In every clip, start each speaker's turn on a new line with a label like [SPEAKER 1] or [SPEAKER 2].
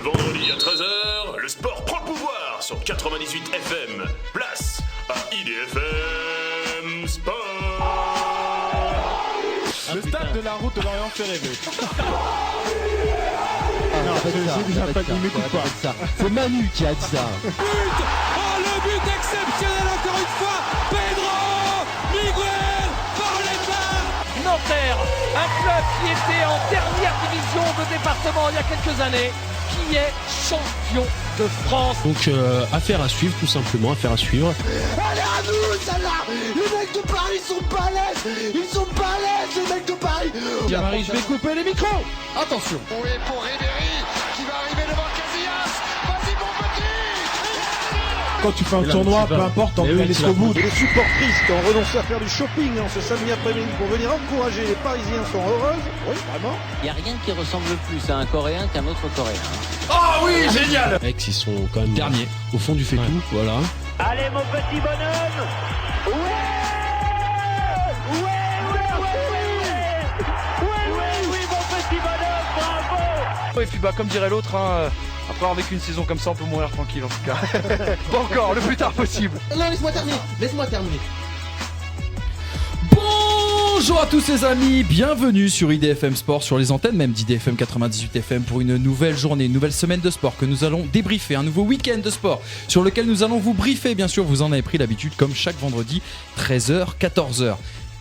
[SPEAKER 1] vendredi à 13h, le sport prend le pouvoir sur 98 FM. Place à IDFM Sport.
[SPEAKER 2] Le stade de la route de Lorient-Ferré.
[SPEAKER 3] Non, c'est Manu qui a dit ça.
[SPEAKER 4] But! Oh, le but exceptionnel encore une fois! Pedro Miguel par les mains!
[SPEAKER 5] Nanterre, un club qui était en dernière division de département il y a quelques années, qui est champion de France.
[SPEAKER 6] Donc affaire à suivre, tout simplement, affaire à suivre.
[SPEAKER 3] Allez à nous, celle-là. Les mecs de Paris sont balèzes. Ils sont balèzes, les mecs de Paris.
[SPEAKER 5] Diamari, je vais couper les micros. Attention.
[SPEAKER 7] Oui, pour Ribéry qui va arriver devant Casillas. Vas-y mon petit.
[SPEAKER 2] Quand tu fais un tournoi, peu importe, t'en fais jusqu'au bout.
[SPEAKER 8] Les supportrices qui ont renoncé à faire du shopping ce samedi après-midi pour venir encourager les Parisiens sont heureuses. Oui, vraiment.
[SPEAKER 9] Il n'y a rien qui ressemble plus à un Coréen qu'un autre Coréen.
[SPEAKER 6] Oh oui, génial. Les mecs, ils sont quand même derniers, au fond du fait tout, voilà.
[SPEAKER 5] Allez mon petit bonhomme. Oui, mon petit bonhomme, bravo.
[SPEAKER 10] Et puis comme dirait l'autre, après avoir vécu une saison comme ça, on peut mourir tranquille en tout cas. Pas encore, le plus tard possible.
[SPEAKER 3] Non, laisse-moi terminer.
[SPEAKER 11] Bonjour à tous les amis, bienvenue sur IDFM Sport, sur les antennes même d'IDFM 98 FM pour une nouvelle journée, une nouvelle semaine de sport que nous allons débriefer, un nouveau week-end de sport sur lequel nous allons vous briefer, bien sûr, vous en avez pris l'habitude comme chaque vendredi, 13h, 14h.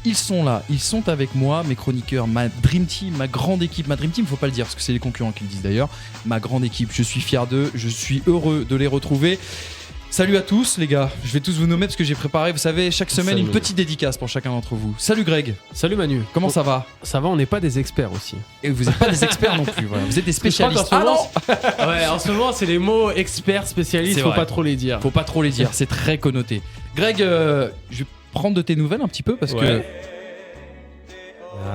[SPEAKER 11] Ils sont là, ils sont avec moi, mes chroniqueurs, ma Dream Team, ma grande équipe. Ma Dream Team, faut pas le dire parce que c'est les concurrents qui le disent d'ailleurs. Ma grande équipe, je suis fier d'eux, je suis heureux de les retrouver. Salut à tous les gars, je vais tous vous nommer parce que j'ai préparé, vous savez, chaque semaine une petite dédicace pour chacun d'entre vous. Salut Greg.
[SPEAKER 6] Salut Manu.
[SPEAKER 11] Comment ça va ?
[SPEAKER 6] Ça va, on n'est pas des experts aussi.
[SPEAKER 11] Et vous n'êtes pas des experts non plus, voilà. Vous êtes des spécialistes.
[SPEAKER 6] Ouais, en ce moment c'est les mots experts, spécialistes, faut pas trop les dire.
[SPEAKER 11] Faut pas trop les dire, c'est très connoté. Greg, je vais prendre de tes nouvelles un petit peu parce que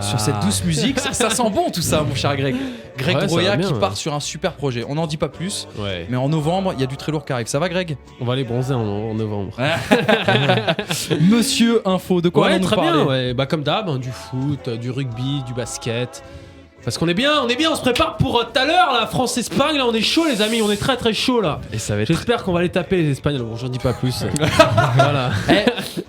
[SPEAKER 11] sur cette douce musique, ça sent bon tout ça mon cher Greg. Greg Broya qui part sur un super projet. On n'en dit pas plus, mais en novembre, il y a du très lourd qui arrive. Ça va Greg ?
[SPEAKER 6] On va aller bronzer en novembre.
[SPEAKER 11] Monsieur Info, de quoi allons-nous parler ?
[SPEAKER 6] Bien, bah, comme d'hab, du foot, du rugby, du basket. Parce qu'on est bien, on se prépare pour tout à l'heure, la France-Espagne, là on est chaud les amis, on est très très chaud là.
[SPEAKER 11] Et ça va être...
[SPEAKER 6] J'espère qu'on va les taper les Espagnols, bon j'en dis pas plus. Voilà.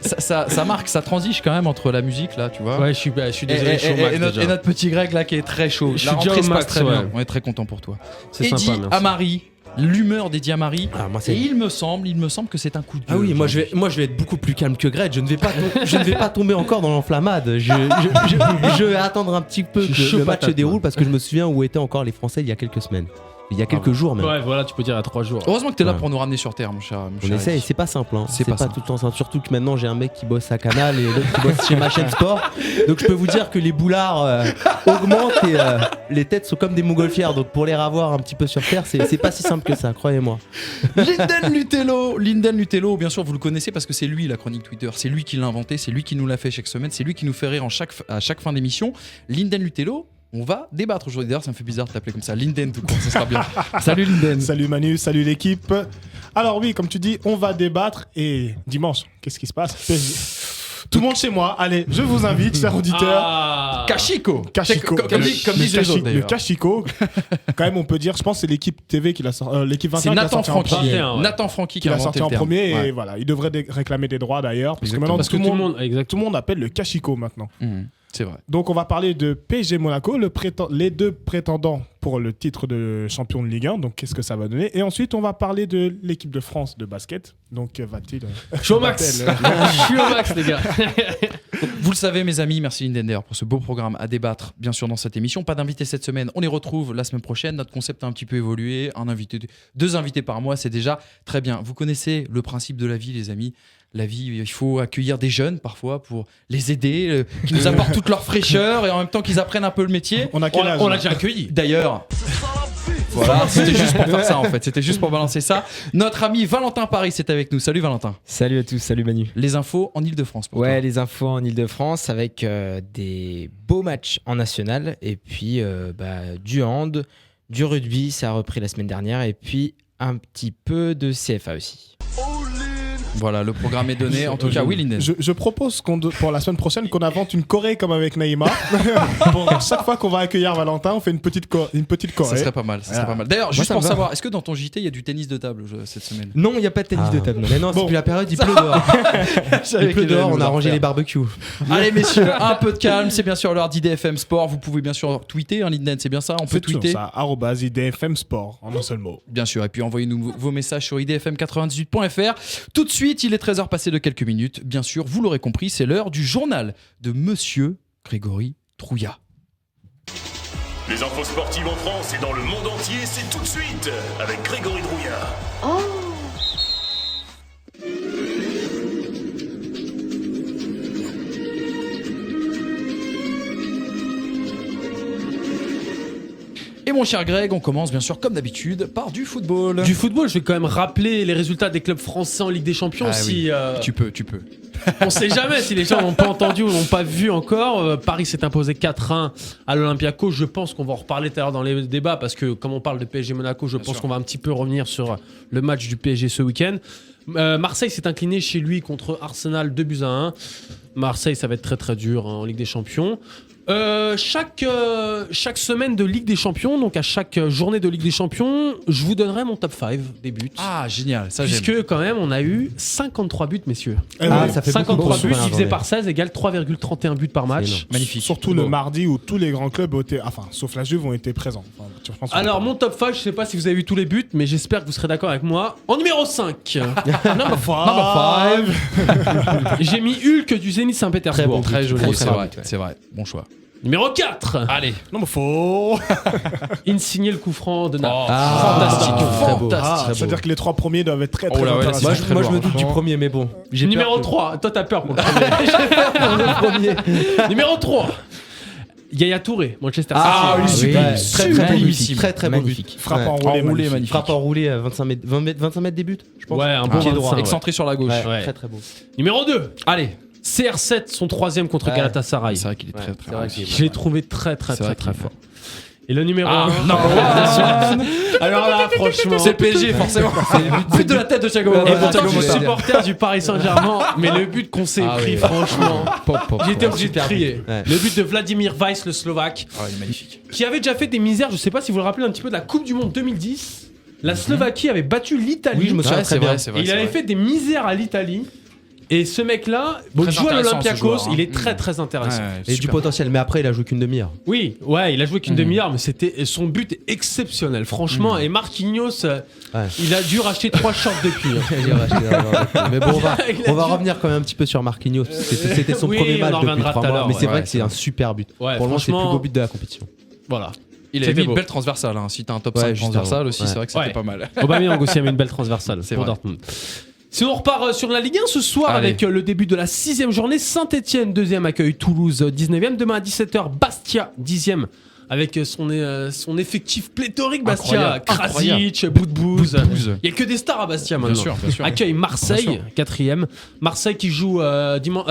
[SPEAKER 11] Ça marque, ça transige quand même entre la musique là, tu vois.
[SPEAKER 6] Ouais, je suis désolé, chaud max
[SPEAKER 11] et notre petit Greg là qui est très chaud.
[SPEAKER 6] La rentrée se passe très bien,
[SPEAKER 11] on est très content pour toi.
[SPEAKER 6] C'est
[SPEAKER 11] Eddie
[SPEAKER 6] sympa, merci.
[SPEAKER 11] Amari, l'humeur d'Eddie Amari.
[SPEAKER 3] Et
[SPEAKER 11] il me semble que c'est un coup de gueule.
[SPEAKER 3] Ah oui, moi je vais être beaucoup plus calme que Greg. Je ne vais pas tomber encore dans l'enflammade. Je vais attendre un petit peu que le match se déroule parce que je me souviens où étaient encore les Français il y a quelques semaines. Il y a quelques jours même.
[SPEAKER 6] Ouais, voilà, tu peux dire à 3 jours.
[SPEAKER 11] Heureusement que t'es là pour nous ramener sur terre, mon cher.
[SPEAKER 3] On essaye, c'est pas simple. C'est pas
[SPEAKER 11] simple.
[SPEAKER 3] tout le temps simple. Surtout que maintenant j'ai un mec qui bosse à Canal et l'autre qui bosse chez ma chaîne sport. Donc je peux vous dire que les boulards augmentent et les têtes sont comme des montgolfières. Donc pour les ravoir un petit peu sur terre, c'est pas si simple que ça, croyez-moi.
[SPEAKER 11] Linden Lutello, bien sûr, vous le connaissez parce que c'est lui la chronique Twitter. C'est lui qui l'a inventé, c'est lui qui nous l'a fait chaque semaine, c'est lui qui nous fait rire à chaque fin d'émission. Linden Lutello. On va débattre aujourd'hui. D'ailleurs, ça me fait bizarre de t'appeler comme ça. Linden, tout court, ça sera bien. Salut Linden.
[SPEAKER 2] Salut Manu, salut l'équipe. Alors oui, comme tu dis, on va débattre. Et dimanche, qu'est-ce qui se passe ? Tout le monde chez moi. Allez, je vous invite, chers auditeurs.
[SPEAKER 11] Kashiko.
[SPEAKER 2] Comme
[SPEAKER 11] disent les autres, d'ailleurs.
[SPEAKER 2] Le Kashiko. Quand même, on peut dire, je pense que c'est l'équipe TV qui l'a sorti. L'équipe 21
[SPEAKER 11] c'est
[SPEAKER 2] qui l'a
[SPEAKER 11] Nathan
[SPEAKER 2] sorti en
[SPEAKER 11] Francky.
[SPEAKER 2] premier.
[SPEAKER 11] Nathan Francky
[SPEAKER 2] Qui l'a sorti en premier.
[SPEAKER 11] Ouais.
[SPEAKER 2] Et voilà, il devrait réclamer des droits d'ailleurs. Parce
[SPEAKER 11] Exactement.
[SPEAKER 2] que maintenant, tout le monde
[SPEAKER 6] monde
[SPEAKER 2] appelle le Kashiko maintenant.
[SPEAKER 11] C'est vrai.
[SPEAKER 2] Donc on va parler de PSG Monaco, les deux prétendants pour le titre de champion de Ligue 1. Donc qu'est-ce que ça va donner ? Et ensuite on va parler de l'équipe de France de basket. Donc va-t-il
[SPEAKER 6] Chaud max. Je suis au max les gars.
[SPEAKER 11] Vous le savez mes amis, merci Lindender pour ce beau programme à débattre bien sûr dans cette émission. Pas d'invités cette semaine, on les retrouve la semaine prochaine. Notre concept a un petit peu évolué, deux invités par mois, c'est déjà très bien. Vous connaissez le principe de la vie les amis. La vie, il faut accueillir des jeunes parfois pour les aider, qui nous apportent toute leur fraîcheur et en même temps qu'ils apprennent un peu le métier.
[SPEAKER 2] On a quel âge ?
[SPEAKER 11] On l'a déjà accueilli. D'ailleurs, voilà, c'était juste pour faire ça en fait, c'était juste pour balancer ça. Notre ami Valentin Paris est avec nous. Salut Valentin.
[SPEAKER 12] Salut à tous, salut Manu.
[SPEAKER 11] Les infos en Ile-de-France pour toi.
[SPEAKER 12] Ouais, les infos en Ile-de-France avec des beaux matchs en national et puis du hand, du rugby, ça a repris la semaine dernière et puis un petit peu de CFA aussi.
[SPEAKER 11] Voilà, le programme est donné. En tout cas, oui, Linden.
[SPEAKER 2] Je propose pour la semaine prochaine qu'on invente une Corée comme avec Neymar. Pour chaque fois qu'on va accueillir Valentin, on fait une petite Corée.
[SPEAKER 11] Ça serait pas mal. D'ailleurs, juste pour savoir, est-ce que dans ton JT, il y a du tennis de table cette semaine?
[SPEAKER 12] Non, il n'y a pas de tennis de table. Mais non, c'est plus la période, il pleut dehors. Il pleut dehors, on a rangé les barbecues.
[SPEAKER 11] Allez, messieurs, un peu de calme. C'est bien sûr l'heure d'IDFM Sport. Vous pouvez bien sûr tweeter, Linden, c'est bien ça? On peut tweeter.
[SPEAKER 2] Ça, @IDFM Sport, en un seul mot.
[SPEAKER 11] Bien sûr, et puis envoyez-nous vos messages sur idfm98.fr. Tout de suite, il est 13h passé de quelques minutes. Bien sûr, vous l'aurez compris, c'est l'heure du journal de Monsieur Grégory Trouillat.
[SPEAKER 1] Les infos sportives en France et dans le monde entier, c'est tout de suite avec Grégory Trouillat.
[SPEAKER 11] Et mon cher Greg, on commence bien sûr comme d'habitude par du football.
[SPEAKER 6] Du football, je vais quand même rappeler les résultats des clubs français en Ligue des Champions.
[SPEAKER 11] Tu peux.
[SPEAKER 6] On sait jamais si les gens n'ont pas entendu ou n'ont pas vu encore. Paris s'est imposé 4-1 à l'Olympiakos. Je pense qu'on va en reparler tout à l'heure dans les débats parce que comme on parle de PSG Monaco, je pense qu'on va un petit peu revenir sur le match du PSG ce week-end. Marseille s'est incliné chez lui contre Arsenal 2-1. Marseille, ça va être très très dur en Ligue des Champions. Chaque semaine de Ligue des Champions, donc à chaque journée de Ligue des Champions, je vous donnerai mon top 5 des buts.
[SPEAKER 11] Ah, génial, ça
[SPEAKER 6] puisque
[SPEAKER 11] j'aime.
[SPEAKER 6] quand même, on a eu 53 buts, messieurs.
[SPEAKER 2] Ça
[SPEAKER 12] fait
[SPEAKER 6] 53 buts,
[SPEAKER 12] beaucoup.
[SPEAKER 6] divisé par 16 égale 3,31 buts par match.
[SPEAKER 11] Magnifique.
[SPEAKER 2] Surtout le mardi où tous les grands clubs, sauf la Juve, ont été présents.
[SPEAKER 6] Alors, mon top 5, je sais pas si vous avez vu tous les buts, mais j'espère que vous serez d'accord avec moi. En numéro 5, number 5, j'ai mis Hulk du Zénith Saint-Pétersbourg.
[SPEAKER 11] Très joli,
[SPEAKER 12] Très bon.
[SPEAKER 11] c'est vrai. Bon choix.
[SPEAKER 6] Numéro 4,
[SPEAKER 11] Allez.
[SPEAKER 2] Non, mais faux.
[SPEAKER 6] Insigné le coup franc de Naples.
[SPEAKER 11] Fantastique.
[SPEAKER 12] très beau.
[SPEAKER 2] C'est-à-dire que les 3 premiers doivent être très
[SPEAKER 11] Oh là, ouais,
[SPEAKER 2] intéressants.
[SPEAKER 12] Moi, je me doute du premier, mais bon. J'ai
[SPEAKER 6] Numéro
[SPEAKER 12] peur
[SPEAKER 6] 3, toi t'as peur pour le premier. Numéro 3, Yaya Touré, Manchester City.
[SPEAKER 11] Ah oui, super. Très
[SPEAKER 12] magnifique. Très beau but.
[SPEAKER 11] Magnifique.
[SPEAKER 2] Frappe enroulée, magnifique.
[SPEAKER 12] Frappe enroulée à 25 mètres des buts, je pense.
[SPEAKER 6] Ouais, un bon
[SPEAKER 12] pied droit.
[SPEAKER 11] Excentré sur la gauche.
[SPEAKER 6] Ouais.
[SPEAKER 12] Très beau.
[SPEAKER 6] Numéro 2,
[SPEAKER 11] Allez.
[SPEAKER 6] CR7, son 3ème contre
[SPEAKER 12] Ouais.
[SPEAKER 6] Galatasaray.
[SPEAKER 11] C'est vrai qu'il est très
[SPEAKER 12] c'est vrai qu'il est
[SPEAKER 6] Je l'ai trouvé très fort. Et le numéro 1.
[SPEAKER 11] non.
[SPEAKER 6] Alors là, franchement.
[SPEAKER 11] C'est le PSG, forcément. But de la tête de Thiago Motta.
[SPEAKER 6] Et pourtant, je suis
[SPEAKER 11] Motta.
[SPEAKER 6] supporter du Paris Saint-Germain, mais le but qu'on s'est pris, franchement, j'étais obligé de
[SPEAKER 12] Super
[SPEAKER 6] crier.
[SPEAKER 12] but. Ouais.
[SPEAKER 6] Le but de Vladimir Weiss, le Slovaque,
[SPEAKER 11] Ah, il est magnifique.
[SPEAKER 6] qui avait déjà fait des misères, je sais pas si vous vous rappelez un petit peu de la Coupe du Monde 2010. La Slovaquie avait battu l'Italie.
[SPEAKER 12] Oui, je me souviens très bien.
[SPEAKER 11] C'est
[SPEAKER 6] Et
[SPEAKER 11] vrai.
[SPEAKER 6] il avait fait des misères à l'Italie. Et ce mec-là, il
[SPEAKER 11] Très
[SPEAKER 6] joue à
[SPEAKER 11] intéressant, ce
[SPEAKER 6] l'Olympiakos,
[SPEAKER 11] joueur, hein.
[SPEAKER 6] il est très intéressant.
[SPEAKER 12] Et du potentiel, mais après, il a joué qu'une demi-heure.
[SPEAKER 6] Oui, ouais, il a joué qu'une demi-heure, mais son but est exceptionnel, franchement. Et Marquinhos, il a dû racheter 3 shorts depuis.
[SPEAKER 12] Mais bon, on va revenir quand même un petit peu sur Marquinhos. C'était son
[SPEAKER 6] Oui,
[SPEAKER 12] premier
[SPEAKER 6] on
[SPEAKER 12] match
[SPEAKER 6] en
[SPEAKER 12] depuis
[SPEAKER 6] reviendra
[SPEAKER 12] 3
[SPEAKER 6] tout à
[SPEAKER 12] mois.
[SPEAKER 6] l'heure,
[SPEAKER 12] Mais c'est
[SPEAKER 6] ouais.
[SPEAKER 12] vrai que c'est un super but.
[SPEAKER 6] Ouais,
[SPEAKER 12] Pour le moment, c'est le plus
[SPEAKER 6] franchement,
[SPEAKER 12] beau but de la compétition.
[SPEAKER 6] Voilà.
[SPEAKER 11] Il a
[SPEAKER 6] C'était
[SPEAKER 11] mis une
[SPEAKER 6] beau.
[SPEAKER 11] belle transversale. Si t'as un top
[SPEAKER 12] Ouais,
[SPEAKER 11] 5
[SPEAKER 12] juste
[SPEAKER 11] transversal
[SPEAKER 12] avant.
[SPEAKER 11] aussi,
[SPEAKER 12] Ouais.
[SPEAKER 11] c'est vrai que c'était
[SPEAKER 6] Ouais.
[SPEAKER 11] pas mal.
[SPEAKER 6] Aubameyang aussi avait une belle transversale
[SPEAKER 11] C'est
[SPEAKER 6] pour
[SPEAKER 11] vrai.
[SPEAKER 6] Dortmund. Si on repart sur la Ligue 1 ce soir
[SPEAKER 11] Allez.
[SPEAKER 6] avec le début de la 6ème journée, Saint-Etienne 2ème accueille Toulouse 19ème, demain à 17h Bastia 10ème avec son effectif pléthorique. Bastia, Krasic, Boudbouz, il y a que des stars à Bastia maintenant.
[SPEAKER 11] Bien sûr.
[SPEAKER 6] Accueille Marseille
[SPEAKER 11] Bien sûr.
[SPEAKER 6] 4ème, Marseille qui joue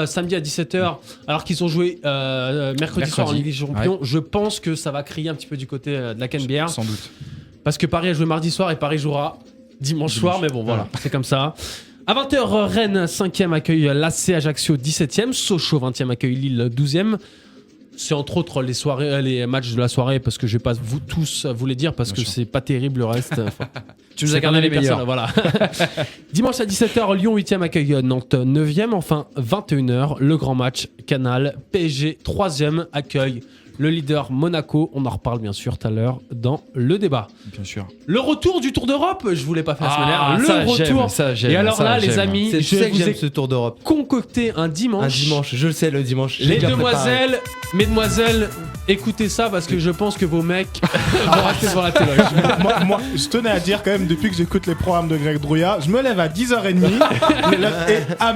[SPEAKER 6] samedi à 17h alors qu'ils ont joué mercredi soir en Ligue des Champions.
[SPEAKER 11] Ouais.
[SPEAKER 6] Je pense que ça va crier un petit peu du côté de la Canebière.
[SPEAKER 11] Sans doute.
[SPEAKER 6] Parce que Paris a joué mardi soir et Paris jouera dimanche soir, mais bon voilà, c'est comme ça. À 20h, Rennes 5ème accueille l'AC Ajaccio 17ème, Sochaux 20ème accueille Lille 12ème. C'est entre autres les matchs de la soirée parce que je vais pas vous tous vous les dire parce
[SPEAKER 11] Bien
[SPEAKER 6] que
[SPEAKER 11] sûr.
[SPEAKER 6] c'est pas terrible le reste. Enfin,
[SPEAKER 11] Tu nous as gardé les meilleurs.
[SPEAKER 6] Voilà. Dimanche à 17h, Lyon 8ème accueille Nantes 9ème. Enfin, 21h, le grand match Canal. PSG 3ème accueille le leader Monaco. On en reparle bien sûr tout à l'heure dans le débat.
[SPEAKER 11] Bien sûr.
[SPEAKER 6] Le retour du Tour d'Europe, je voulais pas faire la semaine dernière.
[SPEAKER 11] ça,
[SPEAKER 6] Le retour.
[SPEAKER 11] j'aime,
[SPEAKER 6] Et alors là, les amis,
[SPEAKER 12] C'est
[SPEAKER 6] je
[SPEAKER 12] sais que
[SPEAKER 6] vous
[SPEAKER 12] j'aime
[SPEAKER 6] ai
[SPEAKER 12] ce Tour d'Europe.
[SPEAKER 6] concocté un
[SPEAKER 12] Un
[SPEAKER 6] dimanche.
[SPEAKER 12] dimanche, je le sais, le dimanche. J'ai
[SPEAKER 6] Les
[SPEAKER 12] déjà préparé.
[SPEAKER 6] demoiselles, mesdemoiselles, écoutez ça parce que je pense que vos mecs vont rester devant la téloge.
[SPEAKER 2] moi, je tenais à dire quand même, depuis que j'écoute les programmes de Greg Drouillat, je me lève à 10h30 et à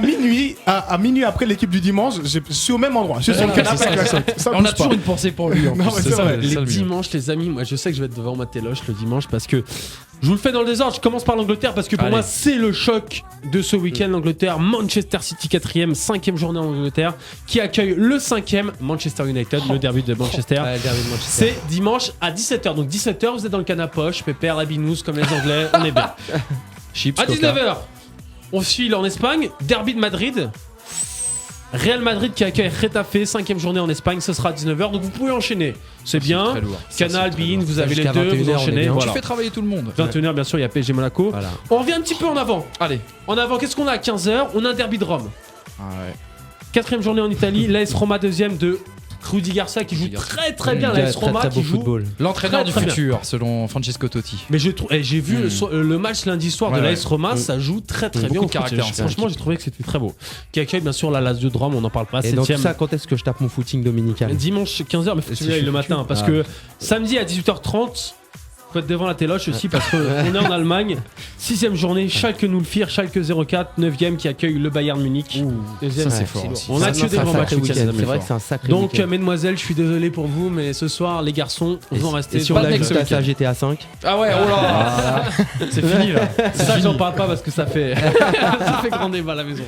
[SPEAKER 2] minuit après l'équipe du dimanche, je suis au même endroit. Je suis sur le canapé avec la sotte. Ça
[SPEAKER 11] On
[SPEAKER 2] bouge
[SPEAKER 11] a toujours
[SPEAKER 2] pas.
[SPEAKER 11] une pensée pour lui. En
[SPEAKER 2] Non,
[SPEAKER 11] plus.
[SPEAKER 2] mais c'est vrai.
[SPEAKER 6] Les dimanches, les amis, moi je sais que je vais être devant ma téloche le dimanche parce que je vous le fais dans le désordre. Je commence par l'Angleterre parce que pour
[SPEAKER 11] Allez.
[SPEAKER 6] moi c'est le choc de ce week-end. L'Angleterre, Manchester City 4ème, 5ème journée en Angleterre qui accueille le 5ème Manchester United, le derby de Manchester.
[SPEAKER 12] Ouais, le derby de Manchester.
[SPEAKER 6] C'est dimanche à 17h. Donc 17h, vous êtes dans le canapoche, pépère, la binouze comme les Anglais, on est bien.
[SPEAKER 11] Chips,
[SPEAKER 6] À
[SPEAKER 11] Coca.
[SPEAKER 6] 19h, On file en Espagne, derby de Madrid. Real Madrid qui accueille Getafe, 5ème journée en Espagne, ce sera à 19h, donc vous pouvez enchaîner. C'est bien.
[SPEAKER 11] très lourd.
[SPEAKER 6] Canal, Bein, vous avez les
[SPEAKER 3] Jusqu'à
[SPEAKER 6] deux, vous
[SPEAKER 3] 21h,
[SPEAKER 6] enchaînez.
[SPEAKER 3] on est
[SPEAKER 6] Voilà.
[SPEAKER 11] Tu fais travailler tout le monde.
[SPEAKER 6] 21h, bien sûr, il y a PSG Monaco.
[SPEAKER 3] Voilà.
[SPEAKER 6] On revient un petit peu en avant.
[SPEAKER 11] Allez.
[SPEAKER 6] En avant, qu'est-ce qu'on a à 15h? On a un derby de Rome.
[SPEAKER 11] Ah ouais.
[SPEAKER 6] 4ème journée en Italie, l'AS Roma 2ème de Rudy Garcia qui joue très bien. L'AS Roma qui joue
[SPEAKER 3] football.
[SPEAKER 11] L'entraîneur du
[SPEAKER 6] très bien.
[SPEAKER 11] futur, selon Francesco Totti.
[SPEAKER 6] Mais j'ai vu le match lundi soir de l'AS Roma, ça joue très bien.
[SPEAKER 11] Beaucoup
[SPEAKER 6] au
[SPEAKER 11] de caractère,
[SPEAKER 6] foot. Franchement, j'ai trouvé que c'était très beau. Qui accueille bien sûr la Lazio de Rome, on n'en parle pas.
[SPEAKER 3] Et dans tout
[SPEAKER 6] 7ème.
[SPEAKER 3] ça, quand est-ce que je tape mon footing dominical?
[SPEAKER 6] Dimanche 15h, mais faut que tu
[SPEAKER 3] si
[SPEAKER 6] ailles
[SPEAKER 3] je
[SPEAKER 6] le
[SPEAKER 3] suis
[SPEAKER 6] matin parce
[SPEAKER 3] Ah.
[SPEAKER 6] que samedi à 18h30. Faut être devant la téloche aussi parce qu'on est en Allemagne. 6ème journée, Schalke Nulfir, Schalke 04, 9ème qui accueille le Bayern Munich. Deuxième,
[SPEAKER 11] ça, c'est fort aussi.
[SPEAKER 6] On a que des grands matchs le week-end.
[SPEAKER 3] C'est vrai que c'est un sacré
[SPEAKER 6] Donc,
[SPEAKER 3] week-end.
[SPEAKER 6] mesdemoiselles, je suis désolé pour vous, mais ce soir, les garçons vont rester
[SPEAKER 3] Et sur
[SPEAKER 6] pas
[SPEAKER 3] la
[SPEAKER 6] de
[SPEAKER 3] liste
[SPEAKER 6] next
[SPEAKER 3] à
[SPEAKER 6] week-end.
[SPEAKER 3] GTA 5.
[SPEAKER 11] Ah ouais, oh là.
[SPEAKER 6] C'est fini là. Ça, j'en parle pas parce que ça fait, ça fait grand débat à la maison.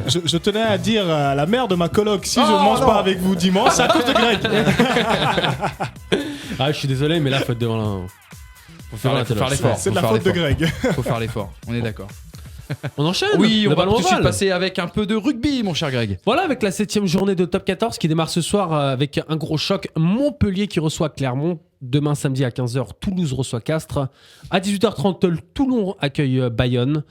[SPEAKER 2] Je tenais à dire à la mère de ma coloc, si je ne mange pas avec vous dimanche, c'est à cause de Greg.
[SPEAKER 6] Ah, je suis désolé, mais là, faut être devant la.
[SPEAKER 11] Faut faire l'effort.
[SPEAKER 2] C'est de la faute de Greg.
[SPEAKER 11] Faut faire l'effort. On est d'accord.
[SPEAKER 6] On enchaîne.
[SPEAKER 11] Oui, on
[SPEAKER 6] Le
[SPEAKER 11] va
[SPEAKER 6] ballon
[SPEAKER 11] tout de suite
[SPEAKER 6] ovale.
[SPEAKER 11] passer avec un peu de rugby, mon cher Greg.
[SPEAKER 6] Voilà, avec la 7ème journée de Top 14 qui démarre ce soir avec un gros choc. Montpellier qui reçoit Clermont. Demain samedi à 15h, Toulouse reçoit Castres. À 18h30, le Toulon accueille Bayonne.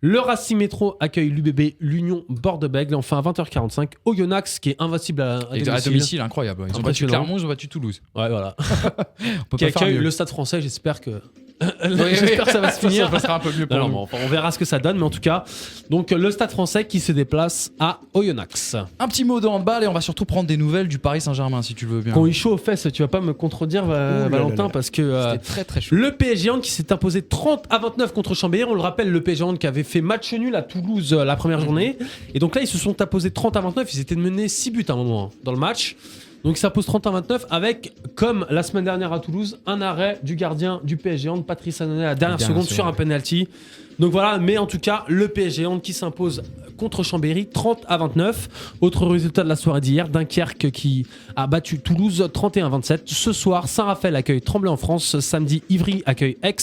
[SPEAKER 6] Le Racing Métro accueille l'UBB, l'Union Bordeaux-Bègles. Enfin à 20h45, Oyonnax qui est invincible à
[SPEAKER 11] domicile, incroyable. Ils ont battu
[SPEAKER 6] Impressionnant.
[SPEAKER 11] Clermont, ils ont battu Toulouse.
[SPEAKER 6] Ouais, voilà.
[SPEAKER 11] On peut
[SPEAKER 6] Qui
[SPEAKER 11] pas faire
[SPEAKER 6] accueille
[SPEAKER 11] mieux.
[SPEAKER 6] le Stade Français, j'espère que.
[SPEAKER 11] Oui,
[SPEAKER 6] J'espère que ça va se finir.
[SPEAKER 11] Ça passera un peu mieux pour
[SPEAKER 6] Non,
[SPEAKER 11] nous.
[SPEAKER 6] non, enfin, on verra ce que ça donne, mais en tout cas, donc le Stade Français qui se déplace à Oyonnax.
[SPEAKER 11] Un petit mot de handball et on va surtout prendre des nouvelles du Paris Saint-Germain si tu le veux bien.
[SPEAKER 6] Quand il chaud aux fesses, tu vas pas me contredire, Valentin, parce que
[SPEAKER 11] C'était très très chaud.
[SPEAKER 6] le PSG Hand qui s'est imposé 30-29 contre Chambéry. On le rappelle, le PSG Hand qui avait fait match nul à Toulouse la première journée. Et donc là, ils se sont imposés 30-29. Ils étaient menés 6 buts à un moment dans le match. Donc ça pose 30-29 avec, comme la semaine dernière à Toulouse, un arrêt du gardien du PSG Hand, Patrice Annonay, à la dernière seconde sur un penalty. Donc voilà, mais en tout cas, le PSG Hand qui s'impose contre Chambéry 30-29. Autre résultat de la soirée d'hier, Dunkerque qui a battu Toulouse 31-27. Ce soir, Saint-Raphaël accueille Tremblay en France. Samedi, Ivry accueille Aix.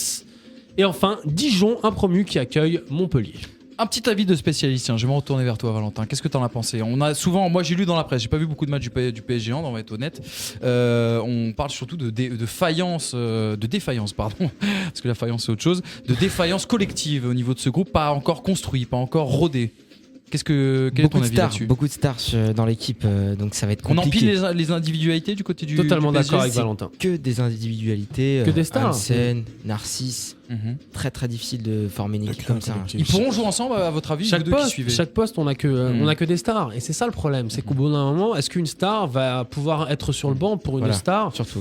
[SPEAKER 6] Et enfin, Dijon, un promu qui accueille Montpellier.
[SPEAKER 11] Un petit avis de spécialiste, tiens, je vais me retourner vers toi Valentin. Qu'est-ce que t'en as pensé? On a souvent, moi j'ai lu dans la presse, j'ai pas vu beaucoup de matchs du PSG, on va être honnête. On parle surtout de faïence, de défaillance, pardon, parce que la faïence c'est autre chose, de défaillance collective au niveau de ce groupe, pas encore construit, pas encore rodé. Quel est ton avis là-dessus?
[SPEAKER 12] Beaucoup de stars dans l'équipe, donc ça va être
[SPEAKER 11] On
[SPEAKER 12] compliqué.
[SPEAKER 11] empile les individualités du côté du
[SPEAKER 6] Totalement
[SPEAKER 11] du PSG.
[SPEAKER 6] d'accord avec Valentin.
[SPEAKER 12] Que des individualités,
[SPEAKER 6] Que des stars.
[SPEAKER 12] Hansen, Narcisse. Très très difficile de former une équipe comme ça.
[SPEAKER 11] Ils pourront jouer ensemble à votre avis, vous deux qui suivez?
[SPEAKER 6] Chaque poste, on a que des stars. Et c'est ça le problème, c'est qu'au bout d'un moment, est-ce qu'une star va pouvoir être sur le banc pour une
[SPEAKER 12] Voilà,
[SPEAKER 6] star?
[SPEAKER 12] surtout.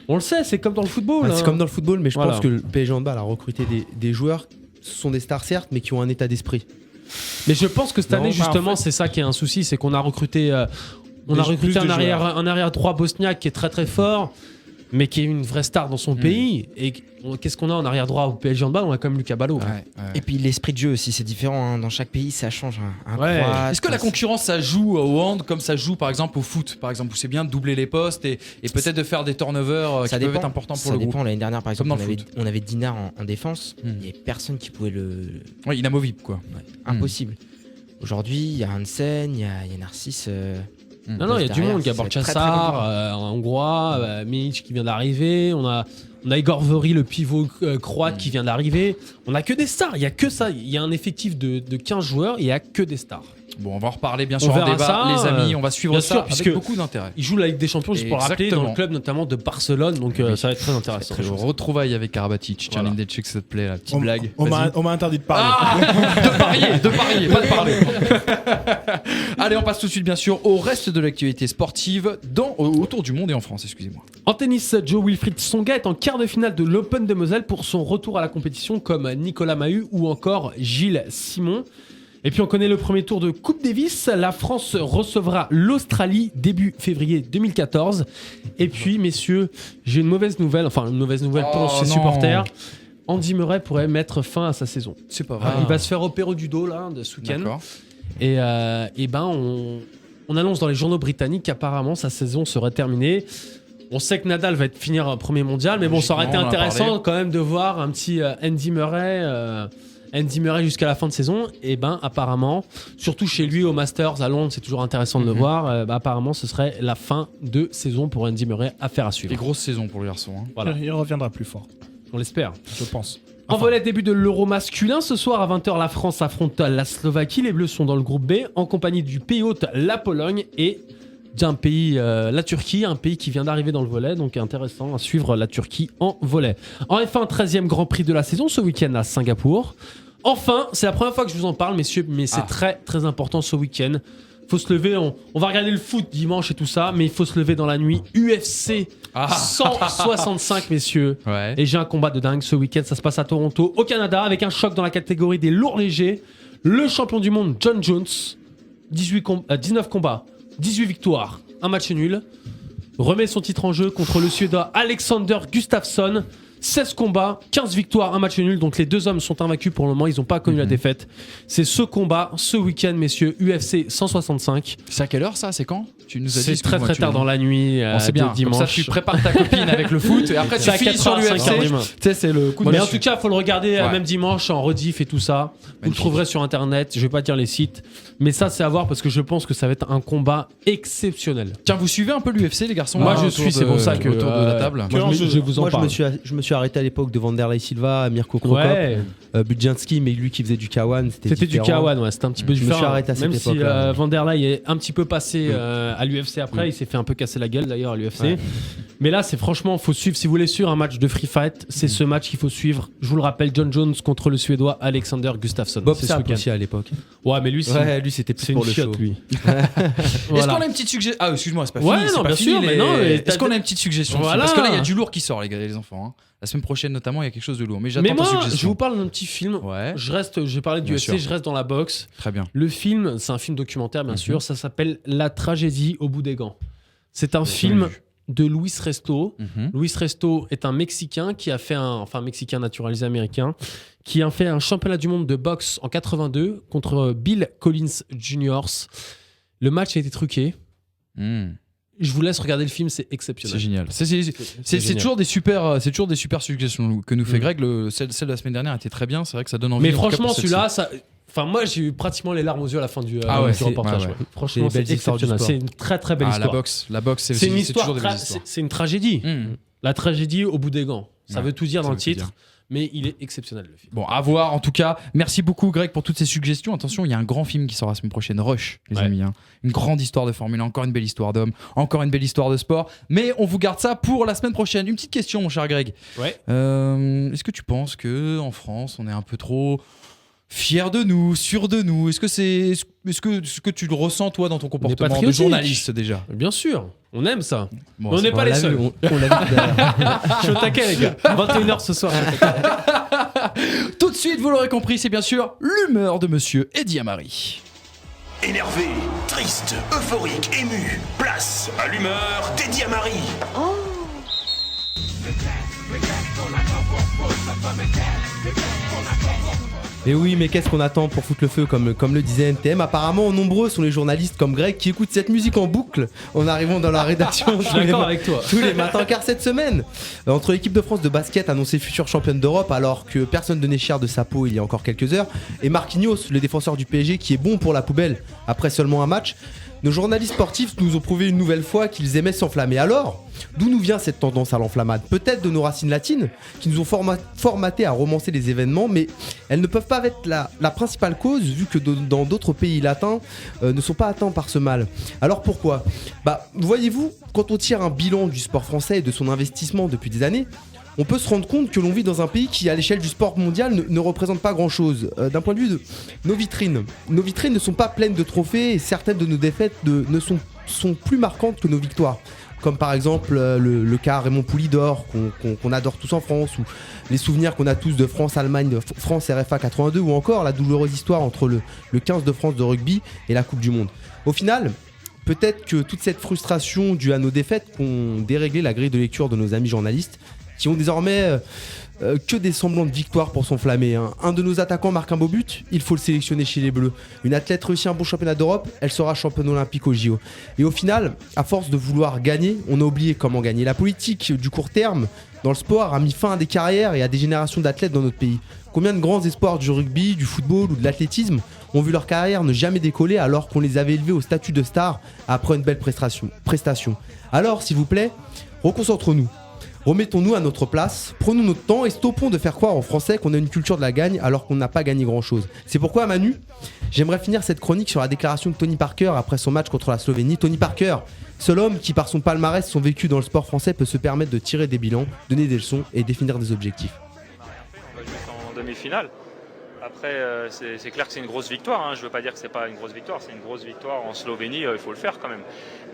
[SPEAKER 6] On le sait, c'est comme dans le football.
[SPEAKER 3] C'est comme dans le football, mais je
[SPEAKER 6] Voilà.
[SPEAKER 3] pense que le PSG Handball a recruté des joueurs, ce sont des stars certes, mais qui ont un état d'esprit.
[SPEAKER 6] Mais je pense que cette
[SPEAKER 2] Non,
[SPEAKER 6] année,
[SPEAKER 2] bah,
[SPEAKER 6] justement,
[SPEAKER 2] en fait-
[SPEAKER 6] c'est ça qui est un souci, c'est qu'on a recruté,
[SPEAKER 2] Plus de
[SPEAKER 6] un arrière droit bosniaque qui est très très fort, mais qui est une vraie star dans son pays. Et qu'est-ce qu'on a en arrière droit au PSG Handball? On a quand même Lucas Ballot.
[SPEAKER 12] Et puis l'esprit de jeu aussi, c'est différent. Dans chaque pays, ça change.
[SPEAKER 6] Ouais.
[SPEAKER 11] Est-ce que la concurrence ça joue au hand comme ça joue par exemple au foot, par exemple, où c'est bien de doubler les postes et peut-être de faire des turnovers qui peuvent être importants pour le
[SPEAKER 12] Ça dépend.
[SPEAKER 11] groupe?
[SPEAKER 12] L'année dernière, par exemple,
[SPEAKER 11] Comme dans le
[SPEAKER 12] on avait Dinard en défense. Il n'y avait personne qui pouvait le.
[SPEAKER 11] Oui, inamovible quoi.
[SPEAKER 12] Impossible. Aujourd'hui, il y a Hansen, il y a Narcisse.
[SPEAKER 6] Non, il y a du monde. Il y a Borchassar, un Hongrois, Milic qui vient d'arriver. On a Igor Vori, le pivot croate qui vient d'arriver. On a que des stars. Il y a que ça. Il y a un effectif de 15 joueurs et il y a que des stars.
[SPEAKER 11] Bon, on va en reparler bien
[SPEAKER 6] On
[SPEAKER 11] sûr en
[SPEAKER 6] verra
[SPEAKER 11] débat,
[SPEAKER 6] ça,
[SPEAKER 11] les amis. On va suivre
[SPEAKER 6] bien
[SPEAKER 11] ça
[SPEAKER 6] sûr,
[SPEAKER 11] avec
[SPEAKER 6] puisque
[SPEAKER 11] beaucoup d'intérêt.
[SPEAKER 6] Il joue la Ligue des Champions, juste pour rappeler, dans
[SPEAKER 11] Exactement.
[SPEAKER 6] le club notamment de Barcelone. Donc ça va être très intéressant.
[SPEAKER 11] Retrouvailles avec Karabatic.
[SPEAKER 6] Voilà.
[SPEAKER 11] Challenge Check, ça te plaît, la petite blague.
[SPEAKER 2] On
[SPEAKER 11] Vas-y.
[SPEAKER 2] m'a interdit de parler.
[SPEAKER 11] De parier, pas de parler. Allez, on passe tout de suite, bien sûr, au reste de l'actualité sportive autour du monde et en France, excusez-moi.
[SPEAKER 6] En tennis, Joe Wilfried Tsonga est en quart de finale de l'Open de Moselle pour son retour à la compétition comme Nicolas Mahut ou encore Gilles Simon. Et puis on connaît le premier tour de Coupe Davis. La France recevra l'Australie début février 2014. Et puis messieurs, j'ai une mauvaise nouvelle pour ses supporters. Andy Murray pourrait mettre fin à sa saison.
[SPEAKER 11] C'est pas vrai.
[SPEAKER 6] Il va se faire opérer du dos là, de ce week-end.
[SPEAKER 11] D'accord.
[SPEAKER 6] Et on annonce dans les journaux britanniques qu'apparemment sa saison serait terminée. On sait que Nadal va finir premier mondial, mais bon, ça aurait été
[SPEAKER 11] Logiquement, on en a
[SPEAKER 6] intéressant
[SPEAKER 11] parlé.
[SPEAKER 6] quand même de voir un petit Andy Murray Andy Murray jusqu'à la fin de saison, et ben apparemment, surtout chez lui au Masters à Londres, c'est toujours intéressant de le voir. Apparemment, ce serait la fin de saison pour Andy Murray, affaire à suivre.
[SPEAKER 11] Et grosse saison pour le garçon. Hein.
[SPEAKER 6] Voilà.
[SPEAKER 2] Il reviendra plus fort.
[SPEAKER 6] On l'espère.
[SPEAKER 2] Je pense.
[SPEAKER 6] En volet, début de l'Euro masculin. Ce soir à 20h, la France affronte la Slovaquie. Les Bleus sont dans le groupe B en compagnie du pays hôte, la Pologne, et d'un pays, la Turquie, un pays qui vient d'arriver dans le volley. Donc intéressant à suivre la Turquie en volley. En F1, 13e Grand Prix de la saison ce week-end à Singapour. Enfin, c'est la première fois que je vous en parle, messieurs, mais c'est très très important ce week-end. Faut se lever, on va regarder le foot dimanche et tout ça, mais il faut se lever dans la nuit. UFC 165, messieurs.
[SPEAKER 11] Ouais.
[SPEAKER 6] Et j'ai un combat de dingue ce week-end. Ça se passe à Toronto, au Canada, avec un choc dans la catégorie des lourds légers. Le champion du monde, John Jones, 19 combats, 18 victoires, un match nul. Remet son titre en jeu contre le Suédois Alexander Gustafsson. 16 combats, 15 victoires, un match nul. Donc les deux hommes sont invaincus pour le moment. Ils n'ont pas connu la défaite. C'est ce combat, ce week-end, messieurs, UFC 165.
[SPEAKER 11] C'est à quelle heure ça? C'est quand? Tu nous as dit.
[SPEAKER 6] C'est très très tard dans la nuit.
[SPEAKER 11] C'est bien.
[SPEAKER 6] Dimanche.
[SPEAKER 11] Comme ça, tu prépares ta copine avec le foot et après tu finis sur l'UFC. Tu sais, c'est le coup de
[SPEAKER 6] Mais en tout cas, il faut le regarder même dimanche en rediff et tout ça. Vous le
[SPEAKER 11] Magnifique.
[SPEAKER 6] trouverez sur internet. Je vais pas dire les sites, mais ça c'est à voir parce que je pense que ça va être un combat exceptionnel.
[SPEAKER 11] Tiens, vous suivez un peu l'UFC, les garçons?
[SPEAKER 6] Moi je suis, c'est pour ça que
[SPEAKER 11] autour de la table.
[SPEAKER 6] Moi, je vous en
[SPEAKER 3] Moi,
[SPEAKER 6] parle.
[SPEAKER 3] je me suis arrêté à l'époque de Vanderlei Silva, Mirko Krokop,
[SPEAKER 6] Ouais.
[SPEAKER 3] Budzinski, mais lui qui faisait du K1,
[SPEAKER 6] C'était du
[SPEAKER 3] différent.
[SPEAKER 6] K1, ouais, c'était un petit peu
[SPEAKER 3] Je me
[SPEAKER 6] différent.
[SPEAKER 3] suis arrêté à cette
[SPEAKER 6] Même si
[SPEAKER 3] époque-là.
[SPEAKER 6] Vanderlei est un petit peu passé à l'UFC après, il s'est fait un peu casser la gueule d'ailleurs à l'UFC.
[SPEAKER 3] Ouais.
[SPEAKER 6] Mais là, c'est franchement, faut suivre. Si vous voulez suivre un match de free fight, c'est ce match qu'il faut suivre. Je vous le rappelle, John Jones contre le Suédois Alexander Gustafsson.
[SPEAKER 3] Bob
[SPEAKER 6] C'est ce
[SPEAKER 3] Sapp
[SPEAKER 6] week-end.
[SPEAKER 3] aussi à l'époque.
[SPEAKER 6] Ouais, mais lui,
[SPEAKER 3] Ouais, lui c'était plus
[SPEAKER 6] c'est une
[SPEAKER 3] pour le
[SPEAKER 6] chiotte,
[SPEAKER 3] show.
[SPEAKER 6] lui.
[SPEAKER 11] Est-ce
[SPEAKER 6] Voilà.
[SPEAKER 11] qu'on a une petite suggestion? Ah, excuse-moi, c'est pas
[SPEAKER 6] Ouais,
[SPEAKER 11] fini.
[SPEAKER 6] non,
[SPEAKER 11] c'est pas
[SPEAKER 6] bien
[SPEAKER 11] fini,
[SPEAKER 6] sûr, mais non, mais
[SPEAKER 11] Est-ce qu'on a une petite suggestion?
[SPEAKER 6] Voilà.
[SPEAKER 11] Parce que là, il y a du lourd qui sort, les enfants. Hein. La semaine prochaine, notamment, il y a quelque chose de lourd. Mais j'attends
[SPEAKER 6] Mais
[SPEAKER 11] ta
[SPEAKER 6] moi,
[SPEAKER 11] suggestion.
[SPEAKER 6] je vous parle d'un petit film.
[SPEAKER 11] Ouais.
[SPEAKER 6] J'ai parlé du
[SPEAKER 11] Bien
[SPEAKER 6] UFC,
[SPEAKER 11] sûr.
[SPEAKER 6] je reste dans la boxe.
[SPEAKER 11] Très bien.
[SPEAKER 6] Le film, c'est un film documentaire, bien sûr. Ça s'appelle La tragédie au bout des gants. C'est un film de Luis Resto. Luis Resto est un Mexicain qui a fait un Mexicain naturalisé américain, qui a fait un championnat du monde de boxe en 82 contre Bill Collins Jr. Le match a été truqué. Je vous laisse regarder le film, c'est exceptionnel.
[SPEAKER 11] C'est génial. C'est
[SPEAKER 6] génial.
[SPEAKER 11] toujours des super suggestions que nous fait Greg. Celle de la semaine dernière était très bien. C'est vrai que ça donne envie.
[SPEAKER 6] Mais
[SPEAKER 11] en tout cas,
[SPEAKER 6] franchement,
[SPEAKER 11] pour
[SPEAKER 6] celui-là, moi j'ai eu pratiquement les larmes aux yeux à la fin du
[SPEAKER 11] c'est-
[SPEAKER 6] reportage.
[SPEAKER 11] ouais.
[SPEAKER 6] Franchement,
[SPEAKER 3] C'est des
[SPEAKER 6] c'est
[SPEAKER 3] belles histoires du
[SPEAKER 6] exceptionnel.
[SPEAKER 3] sport.
[SPEAKER 6] C'est une très très belle histoire.
[SPEAKER 11] La boxe,
[SPEAKER 6] C'est une histoire,
[SPEAKER 11] toujours des belles histoires.
[SPEAKER 6] c'est une tragédie. La tragédie au bout des gants. Ça
[SPEAKER 11] Ouais,
[SPEAKER 6] veut tout dire
[SPEAKER 11] ça
[SPEAKER 6] dans le
[SPEAKER 11] veut tout
[SPEAKER 6] titre,
[SPEAKER 11] dire.
[SPEAKER 6] mais il est exceptionnel le film.
[SPEAKER 11] Bon, à voir en tout cas. Merci beaucoup Greg pour toutes ces suggestions. Attention, il y a un grand film qui sort la semaine prochaine, Rush, les amis. Hein. Une grande histoire de Formule 1, encore une belle histoire d'homme, encore une belle histoire de sport. Mais on vous garde ça pour la semaine prochaine. Une petite question, mon cher Greg.
[SPEAKER 6] Ouais.
[SPEAKER 11] Est-ce que tu penses que en France, on est un peu trop fiers de nous, sûrs de nous? Est-ce que tu le ressens toi dans ton comportement de
[SPEAKER 6] patriotiques.
[SPEAKER 11] journaliste déjà?
[SPEAKER 6] Bien sûr, on aime ça.
[SPEAKER 11] Bon,
[SPEAKER 6] Mais on n'est pas les
[SPEAKER 3] l'a
[SPEAKER 6] seuls.
[SPEAKER 3] vu, on l'a vu tout à l'heure.
[SPEAKER 6] Je suis au taquet, les gars. 21h ce soir.
[SPEAKER 11] Tout de suite, vous l'aurez compris, c'est bien sûr l'humeur de monsieur Eddie Amari.
[SPEAKER 1] Énervé, triste, euphorique, ému, place à l'humeur d'Eddie Amari.
[SPEAKER 3] Et oui, mais qu'est-ce qu'on attend pour foutre le feu comme le disait NTM? Apparemment, nombreux sont les journalistes comme Greg qui écoutent cette musique en boucle en arrivant dans la rédaction
[SPEAKER 6] Je suis d'accord avec toi.
[SPEAKER 3] tous les matins. Car cette semaine, entre l'équipe de France de basket annoncée future championne d'Europe alors que personne donnait cher de sa peau il y a encore quelques heures, et Marquinhos, le défenseur du PSG qui est bon pour la poubelle après seulement un match, nos journalistes sportifs nous ont prouvé une nouvelle fois qu'ils aimaient s'enflammer. Alors, d'où nous vient cette tendance à l'enflammade? Peut-être de nos racines latines, qui nous ont formatés à romancer les événements, mais elles ne peuvent pas être la principale cause, vu que dans d'autres pays latins ne sont pas atteints par ce mal. Alors pourquoi? Voyez-vous, quand on tire un bilan du sport français et de son investissement depuis des années, on peut se rendre compte que l'on vit dans un pays qui, à l'échelle du sport mondial, ne représente pas grand-chose. D'un point de vue de nos vitrines ne sont pas pleines de trophées et certaines de nos défaites sont plus marquantes que nos victoires. Comme par exemple le cas Raymond Poulidor, qu'on adore tous en France, ou les souvenirs qu'on a tous de France-Allemagne, France RFA 82, ou encore la douloureuse histoire entre le 15 de France de rugby et la Coupe du Monde. Au final, peut-être que toute cette frustration due à nos défaites ont déréglé la grille de lecture de nos amis journalistes, qui ont désormais que des semblants de victoire pour s'enflammer. Hein. Un de nos attaquants marque un beau but, il faut le sélectionner chez les Bleus. Une athlète réussit un bon championnat d'Europe, elle sera championne olympique au JO. Et au final, à force de vouloir gagner, on a oublié comment gagner. La politique du court terme dans le sport a mis fin à des carrières et à des générations d'athlètes dans notre pays. Combien de grands espoirs du rugby, du football ou de l'athlétisme ont vu leur carrière ne jamais décoller alors qu'on les avait élevés au statut de star après une belle prestation. Alors, s'il vous plaît, reconcentrons-nous. Remettons-nous à notre place, prenons notre temps et stoppons de faire croire aux Français qu'on a une culture de la gagne alors qu'on n'a pas gagné grand-chose. C'est pourquoi, Manu, j'aimerais finir cette chronique sur la déclaration de Tony Parker après son match contre la Slovénie. Tony Parker, seul homme qui, par son palmarès, son vécu dans le sport français, peut se permettre de tirer des bilans, donner des leçons et définir des objectifs.
[SPEAKER 13] On va jouer en demi-finale. Après, c'est clair que c'est une grosse victoire. Hein. Je ne veux pas dire que c'est pas une grosse victoire. C'est une grosse victoire en Slovénie. Il faut le faire quand même.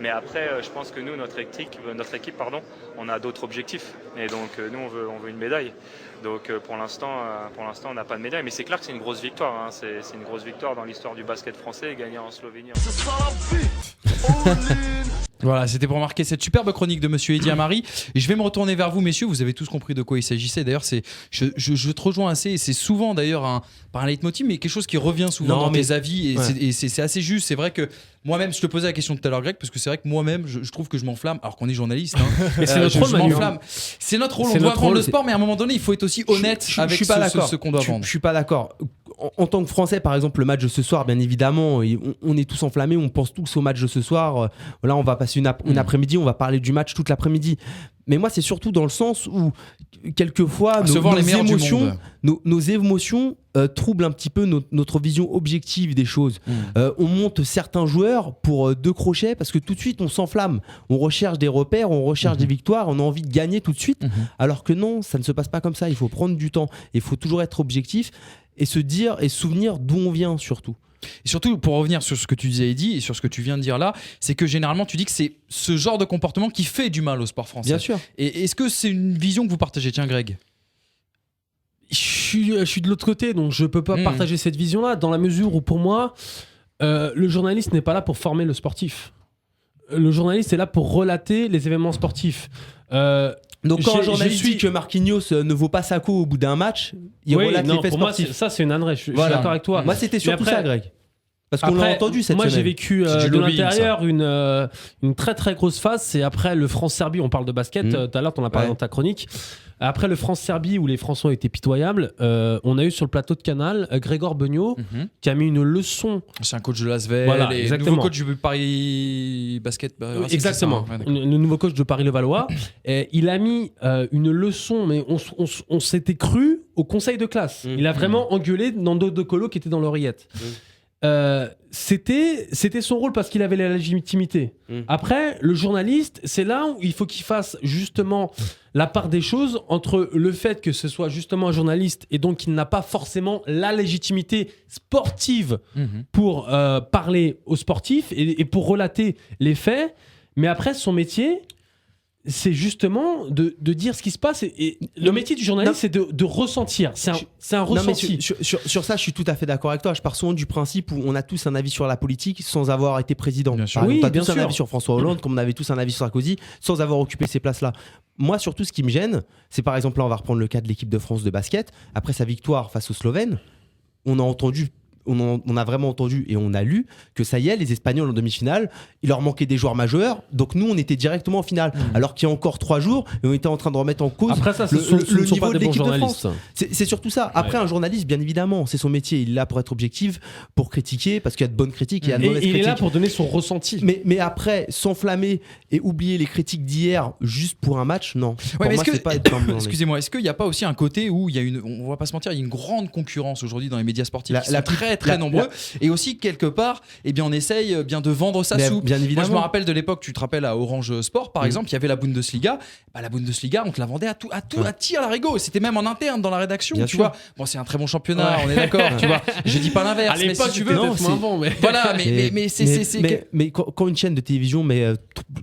[SPEAKER 13] Mais après, je pense que nous, notre équipe, on a d'autres objectifs. Et donc, nous, on veut une médaille. Donc, pour l'instant, on n'a pas de médaille. Mais c'est clair que c'est une grosse victoire. Hein. C'est une grosse victoire dans l'histoire du basket français, gagner en Slovénie.
[SPEAKER 11] Voilà, c'était pour marquer cette superbe chronique de Monsieur Eddy Amari. Et je vais me retourner vers vous, messieurs. Vous avez tous compris de quoi il s'agissait. D'ailleurs, je te rejoins assez. Et c'est souvent d'ailleurs pas un leitmotiv, mais quelque chose qui revient souvent dans tes avis. Et c'est assez juste. C'est vrai que moi-même, je te posais la question tout à l'heure, Greg, parce que c'est vrai que moi-même, je trouve que je m'enflamme, alors qu'on est journaliste. Hein.
[SPEAKER 6] Mais c'est notre rôle,
[SPEAKER 11] je m'enflamme. C'est notre rôle. On doit vendre le sport, mais à un moment donné, il faut être aussi honnête avec ce qu'on doit vendre.
[SPEAKER 3] Je suis pas d'accord. En tant que Français, par exemple, le match de ce soir, bien évidemment, on est tous enflammés, on pense tous au match de ce soir. Là, on va passer une après-midi, on va parler du match toute l'après-midi. Mais moi, c'est surtout dans le sens où, quelquefois, nos émotions troublent un petit peu notre vision objective des choses. On monte certains joueurs pour 2 crochets parce que tout de suite, on s'enflamme. On recherche des repères, on recherche des victoires, on a envie de gagner tout de suite. Alors que non, ça ne se passe pas comme ça. Il faut prendre du temps. Il faut toujours être objectif et se dire et se souvenir d'où on vient surtout.
[SPEAKER 11] Et surtout, pour revenir sur ce que tu disais, Eddy, et sur ce que tu viens de dire là, c'est que généralement, tu dis que c'est ce genre de comportement qui fait du mal au sport français.
[SPEAKER 3] Bien sûr.
[SPEAKER 11] Et est-ce que c'est une vision que vous partagez ? Tiens, Greg.
[SPEAKER 6] Je suis de l'autre côté, donc je peux pas partager cette vision-là, dans la mesure où, pour moi, le journaliste n'est pas là pour former le sportif. Le journaliste est là pour relater les événements sportifs.
[SPEAKER 3] Donc quand un journaliste dit que Marquinhos ne vaut pas sa co au bout d'un match, il relate les faits sportifs.
[SPEAKER 6] Moi, ça c'est une ânerie, je suis d'accord avec toi.
[SPEAKER 3] Moi c'était surtout ça, Greg. Parce qu'on l'a entendu cette semaine.
[SPEAKER 6] Moi j'ai vécu de l'intérieur une très très grosse phase, c'est après le France-Serbie, on parle de basket, tout à l'heure on a parlé dans ta chronique. Après le France-Serbie où les Français ont été pitoyables, on a eu sur le plateau de Canal Grégor Beugnot qui a mis une leçon.
[SPEAKER 11] C'est un coach de l'Asvel, le nouveau coach du Paris Basket.
[SPEAKER 6] Exactement, le nouveau coach de Paris-Levallois. Il a mis une leçon, mais on s'était cru au conseil de classe. Il a vraiment engueulé dans deux colos qui étaient dans l'oreillette. C'était son rôle parce qu'il avait la légitimité. Après, le journaliste, c'est là où il faut qu'il fasse justement la part des choses entre le fait que ce soit justement un journaliste et donc qu'il n'a pas forcément la légitimité sportive pour parler aux sportifs et pour relater les faits. Mais après, son métier, c'est justement de dire ce qui se passe. Et le métier du journaliste, c'est de ressentir. C'est un ressenti.
[SPEAKER 3] Sur ça, je suis tout à fait d'accord avec toi. Je pars souvent du principe où on a tous un avis sur la politique sans avoir été président.
[SPEAKER 11] Bien sûr.
[SPEAKER 3] On a tous un avis sur François Hollande, comme on avait tous un avis sur Sarkozy, sans avoir occupé ces places-là. Moi, surtout, ce qui me gêne, c'est par exemple, là, on va reprendre le cas de l'équipe de France de basket. Après sa victoire face aux Slovènes, on a vraiment entendu et on a lu que ça y est, les Espagnols en demi-finale, il leur manquait des joueurs majeurs, donc nous on était directement en finale, alors qu'il y a encore 3 jours et on était en train de remettre en cause
[SPEAKER 6] après ça,
[SPEAKER 3] le niveau de l'équipe de
[SPEAKER 6] France.
[SPEAKER 3] C'est surtout ça. Après un journaliste, bien évidemment, c'est son métier, il est là pour être objectif, pour critiquer, parce qu'il y a de bonnes critiques, il y a de mauvaises critiques.
[SPEAKER 6] Il est là pour donner son ressenti.
[SPEAKER 3] Mais après, s'enflammer et oublier les critiques d'hier juste pour un match, non.
[SPEAKER 11] Ouais, mais excusez-moi, est-ce qu'il n'y a pas aussi un côté où il y a on va pas se mentir, il y a une grande concurrence aujourd'hui dans les médias sportifs qui sont très nombreux. Et aussi, quelque part, on essaye bien de vendre sa soupe.
[SPEAKER 3] Bien évidemment.
[SPEAKER 11] Moi, je me rappelle de l'époque, tu te rappelles à Orange Sport, par exemple, il y avait la Bundesliga. La Bundesliga, on te la vendait à tir à l'arigot. C'était même en interne dans la rédaction.
[SPEAKER 3] Bien
[SPEAKER 11] tu
[SPEAKER 3] sûr.
[SPEAKER 11] vois. Bon, c'est un très bon championnat, on est d'accord. Tu vois. Je dis pas l'inverse.
[SPEAKER 6] À l'époque,
[SPEAKER 11] mais si tu veux,
[SPEAKER 6] c'est moins bon. Mais...
[SPEAKER 11] Voilà, mais
[SPEAKER 3] quand une chaîne de télévision met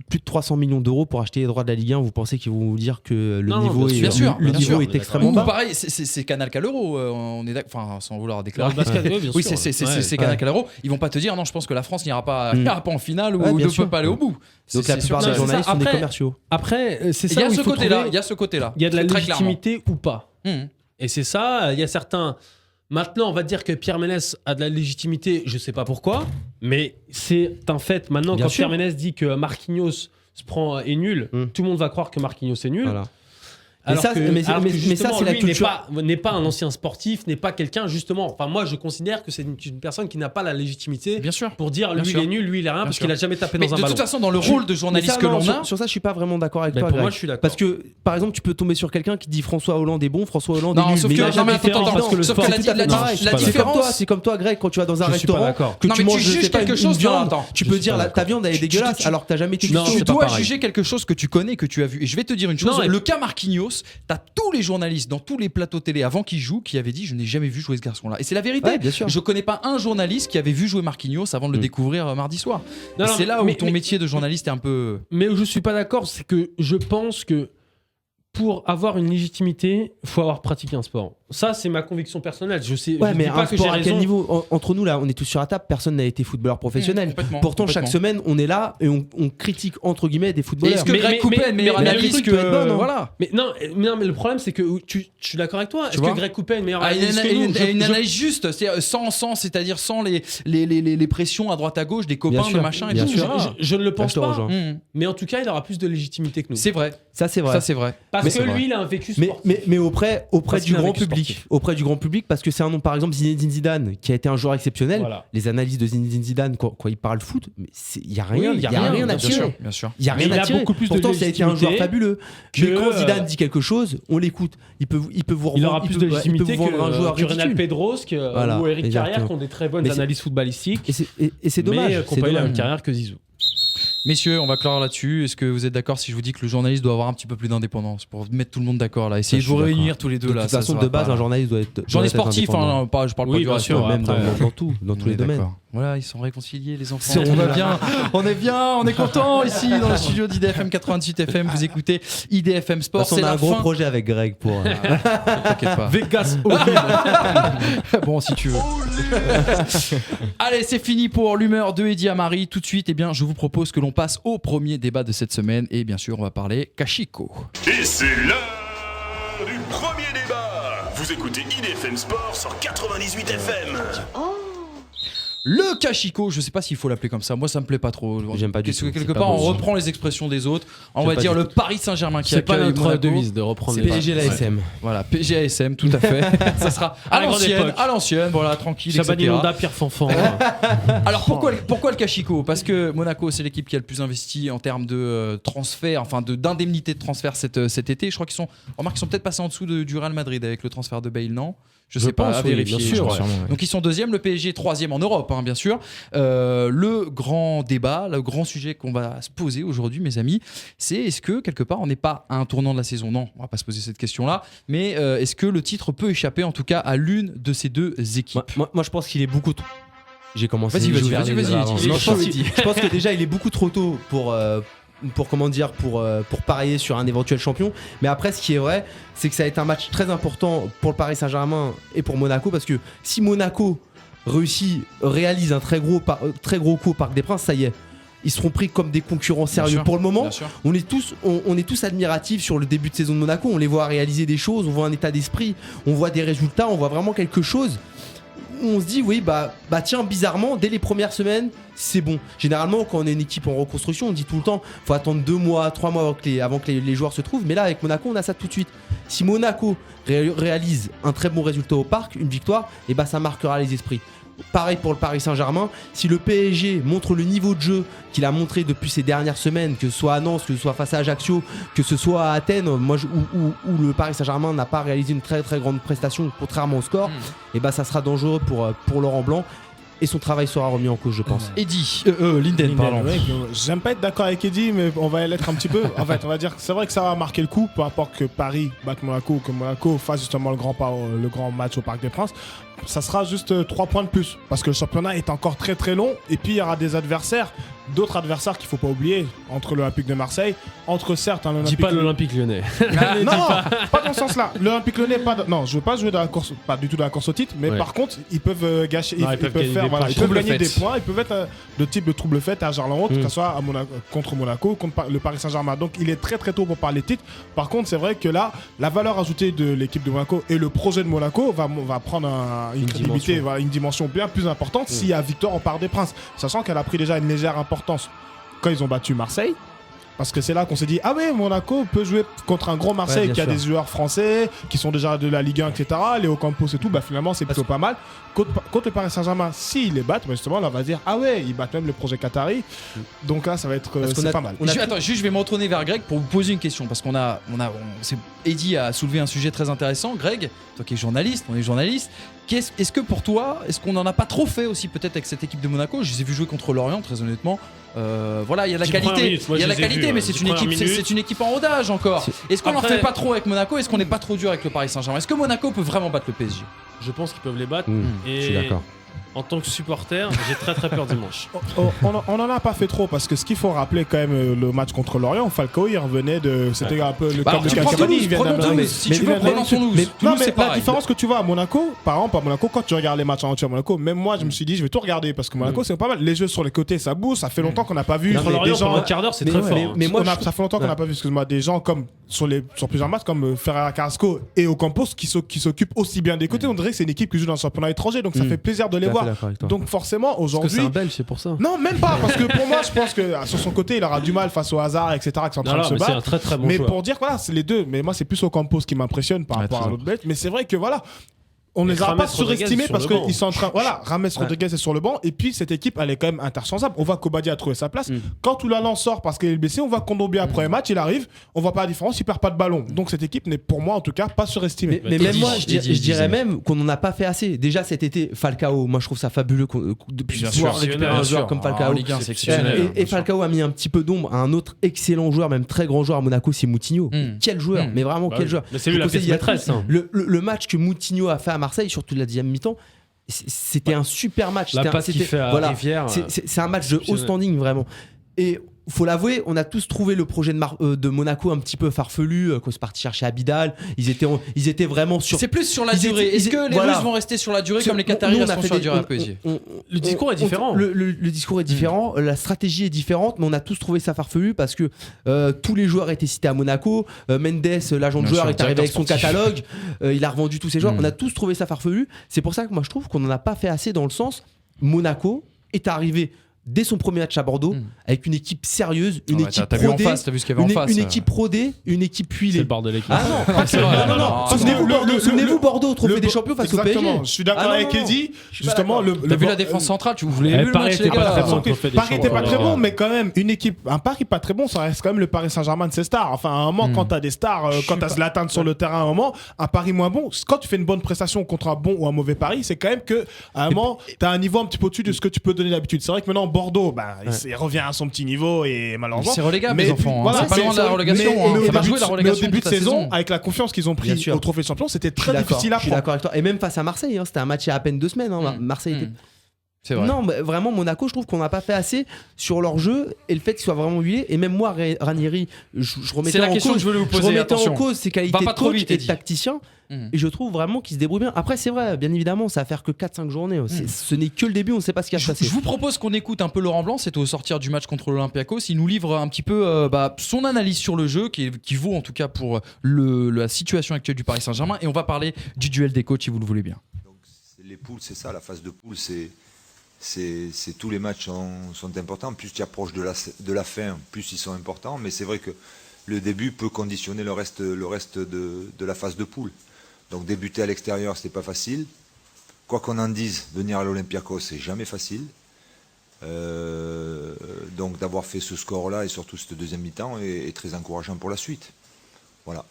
[SPEAKER 3] plus de 300 millions d'euros pour acheter les droits de la Ligue 1, vous pensez qu'ils vont vous dire que le niveau est extrêmement bas?
[SPEAKER 11] Pareil, c'est Canal qui a l'euro. On est d'accord. Enfin, sans vouloir déclarer.
[SPEAKER 6] Basket, bien sûr.
[SPEAKER 11] Oui, c'est Canal-Calero. Ils vont pas te dire non, je pense que la France n'ira pas en finale ou ne peut pas aller au bout.
[SPEAKER 3] Donc la plupart des journalistes sont des commerciaux.
[SPEAKER 6] Après, c'est ça.
[SPEAKER 11] Il y a ce côté-là. Il y a ce côté-là.
[SPEAKER 6] Il y a de la légitimité ou pas. Et c'est ça. Il y a certains. Maintenant, on va dire que Pierre Ménès a de la légitimité. Je sais pas pourquoi, mais c'est un fait. Maintenant, quand Pierre Ménès dit que Marquinhos est nul, tout le monde va croire que Marquinhos est nul. Voilà. Alors ça, mais ça, c'est la culture. N'est pas un ancien sportif, n'est pas quelqu'un justement. Enfin, moi, je considère que c'est une personne qui n'a pas la légitimité, pour dire lui il est nul, lui il est rien, parce qu'il a jamais tapé dans un ballon.
[SPEAKER 11] De toute façon, dans le rôle de journaliste que l'on a,
[SPEAKER 3] sur ça, je suis pas vraiment d'accord avec toi.
[SPEAKER 6] Pour moi, je suis d'accord.
[SPEAKER 3] Parce que, par exemple, tu peux tomber sur quelqu'un qui dit François Hollande est bon, François Hollande est nul.
[SPEAKER 11] Sauf que
[SPEAKER 3] la différence, c'est comme toi, Greg, quand tu vas dans un restaurant, que tu manges quelque chose, tu peux dire ta viande elle est dégueulasse, alors que t'as jamais été.
[SPEAKER 11] Tu dois juger quelque chose que tu connais, que tu as vu. Et je vais te dire une chose. Le cas Marquinhos, t'as tous les journalistes dans tous les plateaux télé avant qu'il joue qui avaient dit je n'ai jamais vu jouer ce garçon-là. Et c'est la vérité. Je connais pas un journaliste qui avait vu jouer Marquinhos avant de le découvrir mardi soir. C'est là où ton métier de journaliste est un peu.
[SPEAKER 6] Mais où je suis pas d'accord, c'est que je pense que pour avoir une légitimité, il faut avoir pratiqué un sport. Ça, c'est ma conviction personnelle. Je sais,
[SPEAKER 3] mais
[SPEAKER 6] dis pas que j'ai
[SPEAKER 3] à
[SPEAKER 6] raison.
[SPEAKER 3] quel niveau entre nous là, on est tous sur la table. Personne n'a été footballeur professionnel. Pourtant, chaque semaine, on est là et on critique entre guillemets des footballeurs.
[SPEAKER 11] Est-ce que Greg Coupet est meilleur analyste que voilà.
[SPEAKER 6] Mais le problème, c'est que je suis d'accord avec toi. Est-ce que Greg Coupet est meilleur analyste que nous?
[SPEAKER 11] Une analyse juste, c'est-à-dire sans les pressions à droite à gauche des copains de machin et tout.
[SPEAKER 6] Je ne le pense pas. Mais en tout cas, il aura plus de légitimité que nous.
[SPEAKER 11] C'est vrai.
[SPEAKER 3] Ça, c'est vrai.
[SPEAKER 6] Parce que lui, il a un vécu sportif.
[SPEAKER 3] Mais auprès du grand public. Auprès du grand public, parce que c'est un nom, par exemple, Zinedine Zidane, qui a été un joueur exceptionnel. Voilà. Les analyses de Zinedine Zidane, quand il parle foot, il n'y a rien, il y a rien à tirer.
[SPEAKER 11] Bien sûr.
[SPEAKER 3] Il y a rien à tirer. Pourtant, ça a été un joueur fabuleux. Mais quand Zidane dit quelque chose, on l'écoute. Il peut vous revendre.
[SPEAKER 6] Il aura plus de légitimité
[SPEAKER 3] un joueur
[SPEAKER 6] que Reynald Pedros ou Eric Carrière, qui ont des très bonnes analyses footballistiques.
[SPEAKER 3] Et c'est dommage.
[SPEAKER 6] Mais qui n'ont pas eu la même carrière que Zizou.
[SPEAKER 11] Messieurs, on va clore là-dessus. Est-ce que vous êtes d'accord si je vous dis que le journaliste doit avoir un petit peu plus d'indépendance pour mettre tout le monde d'accord là? Essayez de vous réunir tous les deux là.
[SPEAKER 3] De toute façon, de base, un journaliste doit être.
[SPEAKER 11] Journaliste sportif, je parle pas du reste.
[SPEAKER 3] Même dans tous les domaines.
[SPEAKER 11] Voilà, ils sont réconciliés les enfants. On va bien, on est content ici dans le studio d'IDFM 98 FM. Vous écoutez IDFM Sport.
[SPEAKER 3] On a un gros projet avec Greg pour.
[SPEAKER 11] T'inquiète pas.
[SPEAKER 6] Vegas.
[SPEAKER 11] Bon, si tu veux. Allez, c'est fini pour l'humeur de Eddy Amari. Tout de suite, je vous propose que l'on passe au premier débat de cette semaine. Et bien sûr, on va parler Kashiko.
[SPEAKER 1] Et c'est l'heure du premier débat. Vous écoutez IDFM Sport sur 98 FM.
[SPEAKER 11] Le Kashiko, je sais pas s'il faut l'appeler comme ça. Moi, ça me plaît pas trop.
[SPEAKER 3] J'aime pas du tout.
[SPEAKER 11] Quelque part, on reprend les expressions des autres. On va dire le Paris Saint-Germain qui accueille
[SPEAKER 6] Monaco. C'est pas notre devise de reprendre.
[SPEAKER 3] C'est PSG-ASM.
[SPEAKER 11] Voilà, PSG-ASM, tout à fait. Ça sera à l'ancienne, voilà, tranquille,
[SPEAKER 6] Chabani
[SPEAKER 11] etc.
[SPEAKER 6] Londa, Pierre Fanfan.
[SPEAKER 11] Alors pourquoi le Kashiko? Parce que Monaco, c'est l'équipe qui a le plus investi en termes de transfert, enfin d'indemnité de transfert cet été. Je crois qu'ils sont peut-être passés en dessous du Real Madrid avec le transfert de Bale, non? Je sais pas, à vérifier.
[SPEAKER 6] Bien sûr,
[SPEAKER 11] Donc ils sont deuxième, le PSG troisième en Europe, bien sûr. Le grand débat, le grand sujet qu'on va se poser aujourd'hui, mes amis, c'est est-ce que quelque part on n'est pas à un tournant de la saison? Non, on va pas se poser cette question-là. Mais est-ce que le titre peut échapper en tout cas à l'une de ces deux équipes?
[SPEAKER 3] Moi, je pense qu'il est beaucoup trop. J'ai commencé.
[SPEAKER 11] Vas-y.
[SPEAKER 3] Je pense que déjà il est beaucoup trop tôt pour parier sur un éventuel champion. Mais après, ce qui est vrai, c'est que ça va être un match très important pour le Paris Saint-Germain et pour Monaco, parce que si Monaco réalise un très gros coup au Parc des Princes, ça y est, ils seront pris comme des concurrents sérieux. Pour le moment, on est tous admiratifs sur le début de saison de Monaco. On les voit réaliser des choses, on voit un état d'esprit, on voit des résultats, on voit vraiment quelque chose. On se dit oui tiens, bizarrement dès les premières semaines c'est bon. Généralement quand on est une équipe en reconstruction, on dit tout le temps faut attendre 2 mois, 3 mois avant que les joueurs se trouvent. Mais là avec Monaco on a ça tout de suite. Si Monaco réalise un très bon résultat au parc, une victoire, ça marquera les esprits. Pareil pour le Paris Saint-Germain, si le PSG montre le niveau de jeu qu'il a montré depuis ces dernières semaines, que ce soit à Nantes, que ce soit face à Ajaccio, que ce soit à Athènes, où le Paris Saint-Germain n'a pas réalisé une très très grande prestation contrairement au score, ça sera dangereux pour Laurent Blanc. Et son travail sera remis en cause, je pense.
[SPEAKER 11] Linden, pardon.
[SPEAKER 2] Ouais, j'aime pas être d'accord avec Eddy, mais on va l'être un petit peu. En fait, on va dire que c'est vrai que ça va marquer le coup, peu importe que Paris batte Monaco ou que Monaco fasse justement le grand match au Parc des Princes. Ça sera juste 3 points de plus, parce que le championnat est encore très très long, et puis il y aura des adversaires d'autres adversaires qu'il faut pas oublier entre l'Olympique de Marseille, entre certes un
[SPEAKER 6] Dis
[SPEAKER 2] Olympique.
[SPEAKER 6] pas l'Olympique Lyonnais.
[SPEAKER 2] Non, pas dans ce sens-là. L'Olympique Lyonnais, non, je veux pas jouer dans la course, pas du tout dans la course au titre, mais par contre, ils peuvent gâcher, ils peuvent faire, voilà, ils peuvent gagner des points, ils peuvent être de type de trouble fête à Gerland-Haute, que ce soit à contre Monaco, contre le Paris Saint-Germain. Donc, il est très très tôt pour parler de titre. Par contre, c'est vrai que là, la valeur ajoutée de l'équipe de Monaco et le projet de Monaco va prendre une crédibilité, une dimension bien plus importante s'il y a victoire au Parc des Princes, sachant qu'elle a pris déjà une légère importance quand ils ont battu Marseille. Parce que c'est là qu'on s'est dit, ah oui, Monaco peut jouer contre un gros Marseille qui a des joueurs français, qui sont déjà de la Ligue 1, etc. Léo Campos et tout, bah finalement c'est plutôt pas mal. Contre le Paris Saint-Germain, s'ils les battent, bah justement là on va dire, ah ouais, ils battent même le projet Qatari. Donc là ça va être c'est pas mal.
[SPEAKER 11] Attends, je vais me retourner vers Greg pour vous poser une question, parce qu'on Eddy a soulevé un sujet très intéressant. Greg, toi qui es journaliste, on est journaliste. Est-ce que pour toi, est-ce qu'on en a pas trop fait aussi peut-être avec cette équipe de Monaco? Je les ai vus jouer contre Lorient, très honnêtement. Voilà, il y a de la qualité, mais c'est une équipe en rodage encore. Est-ce qu'on en fait pas trop avec Monaco? Est-ce qu'on n'est pas trop dur avec le Paris Saint-Germain? Est-ce que Monaco peut vraiment battre le PSG?
[SPEAKER 6] Je pense qu'ils peuvent les battre. Et
[SPEAKER 3] je suis d'accord.
[SPEAKER 6] En tant que supporter, j'ai très très peur dimanche.
[SPEAKER 2] On en a pas fait trop parce que ce qu'il faut rappeler quand même, le match contre Lorient, Falcao il revenait de, c'était un peu le club de Cavani, il vient d'Amérique.
[SPEAKER 11] Si tu veux prendre Toulouse,
[SPEAKER 2] non mais la différence que tu vois à Monaco, par exemple à Monaco, quand tu regardes les matchs en entier à Monaco, même moi je me suis dit je vais tout regarder parce que Monaco c'est pas mal. Les jeux sur les côtés ça bouge, ça fait longtemps qu'on n'a pas vu
[SPEAKER 6] des gens. Un quart d'heure c'est très fort.
[SPEAKER 2] Mais moi ça fait longtemps qu'on n'a pas vu, excuse-moi, des gens comme sur plusieurs matchs comme Ferreira Carrasco et Ocampos qui s'occupent aussi bien des côtés. On dirait que c'est une équipe qui joue dans le championnat étranger, donc ça fait plaisir de les voir. Donc forcément aujourd'hui.
[SPEAKER 6] Parce que c'est un Belge, c'est pour ça.
[SPEAKER 2] Non, même pas, parce que pour moi, je pense que sur son côté, il aura du mal face au hasard, etc. qui sont en train de se battre.
[SPEAKER 6] C'est un très très bon
[SPEAKER 2] mais
[SPEAKER 6] joueur.
[SPEAKER 2] pour dire voilà, c'est les deux. Mais moi, c'est plus Ocampos qui m'impressionne par rapport à l'autre Belge. Mais c'est vrai que voilà. On ne les a pas surestimés parce qu'ils sont en train. Voilà, Rames Rodriguez est sur le banc et puis cette équipe elle est quand même interchangeable. On voit qu'Obadi a trouvé sa place. Quand Toulalan sort parce qu'il est blessé, on voit Kondogbia après un match, il arrive, on voit pas la différence, il perd pas de ballon. Donc cette équipe n'est pour moi en tout cas pas surestimée.
[SPEAKER 3] Mais même moi, je dirais même qu'on n'en a pas fait assez. Déjà cet été, Falcao, moi je trouve ça fabuleux de pouvoir récupérer un joueur comme Falcao. Et Falcao a mis un petit peu d'ombre à un autre excellent joueur, même très grand joueur à Monaco, c'est Moutinho. Quel joueur, mais vraiment quel joueur.
[SPEAKER 6] C'est lui la pièce maîtresse.
[SPEAKER 3] Le match que Moutinho a fait à Marseille, surtout la deuxième mi-temps, c'était un super match.
[SPEAKER 6] La passe qu'il fait à Rivière.
[SPEAKER 3] C'est un match de haut standing vraiment. Et faut l'avouer, on a tous trouvé le projet de Monaco un petit peu farfelu, qu'on se partit chercher Abidal. Ils étaient vraiment sur.
[SPEAKER 11] C'est plus sur la durée. Est-ce que les Russes vont rester sur la durée comme les Qataris restent sur la durée à PSG?
[SPEAKER 6] Le discours est différent.
[SPEAKER 3] Le discours est différent, la stratégie est différente, mais on a tous trouvé ça farfelu parce que tous les joueurs étaient cités à Monaco. Mendes, l'agent de joueur, est arrivé avec son catalogue. Il a revendu tous ses joueurs. On a tous trouvé ça farfelu. C'est pour ça que moi je trouve qu'on n'en a pas fait assez dans le sens. Monaco est arrivé dès son premier match à Bordeaux avec une équipe sérieuse, une équipe rodée, une équipe rodée, une équipe huilée.
[SPEAKER 6] C'est le bord de l'équipe.
[SPEAKER 3] Non. Souvenez-vous Bordeaux, trophée des champions face au PSG.
[SPEAKER 2] Exactement. Je suis d'accord avec Eddy. Justement,
[SPEAKER 11] t'as vu la défense centrale, tu voulais le match, les gars.
[SPEAKER 2] Paris était pas très bon, mais quand même une équipe, un Paris pas très bon, ça reste quand même le Paris Saint-Germain de ses stars. Enfin, à un moment, quand t'as des stars, quand t'as Zlatan sur le terrain, à un moment, un Paris moins bon. Quand tu fais une bonne prestation contre un bon ou un mauvais Paris, c'est quand même que à un moment, t'as un niveau un petit peu au-dessus de ce que tu peux donner d'habitude. C'est vrai que maintenant Bordeaux, il revient à son petit niveau et malheureusement.
[SPEAKER 11] C'est relégable, les enfants. C'est pas loin de la relégation. Ça va jouer la relégation.
[SPEAKER 2] Au début de saison, avec la confiance qu'ils ont pris au trophée de champion, c'était très difficile à prendre.
[SPEAKER 3] Je suis d'accord avec toi. Et même face à Marseille, c'était un match il y a à peine 2 semaines. Marseille était.
[SPEAKER 11] C'est vrai.
[SPEAKER 3] Non, mais vraiment, Monaco, je trouve qu'on n'a pas fait assez sur leur jeu et le fait qu'ils soient vraiment huilés. Et même moi, Ranieri, je remettais en cause ses qualités de coach et de tacticien. Et je trouve vraiment qu'il se débrouille bien. Après, c'est vrai, bien évidemment, ça va faire que 4-5 journées. Ce n'est que le début, on ne sait pas ce qui va se passer.
[SPEAKER 11] Je vous propose qu'on écoute un peu Laurent Blanc, c'est au sortir du match contre l'Olympiakos. Il nous livre un petit peu son analyse sur le jeu, qui vaut en tout cas pour la situation actuelle du Paris Saint-Germain. Et on va parler du duel des coachs, si vous le voulez bien.
[SPEAKER 14] Donc, les poules, c'est ça, la phase de poule, c'est tous les matchs sont importants. Plus tu approches de la fin, plus ils sont importants. Mais c'est vrai que le début peut conditionner le reste de la phase de poule. Donc débuter à l'extérieur, c'était pas facile. Quoi qu'on en dise, venir à l'Olympiakos, c'est jamais facile. Donc d'avoir fait ce score-là et surtout cette deuxième mi-temps est très encourageant pour la suite. Voilà,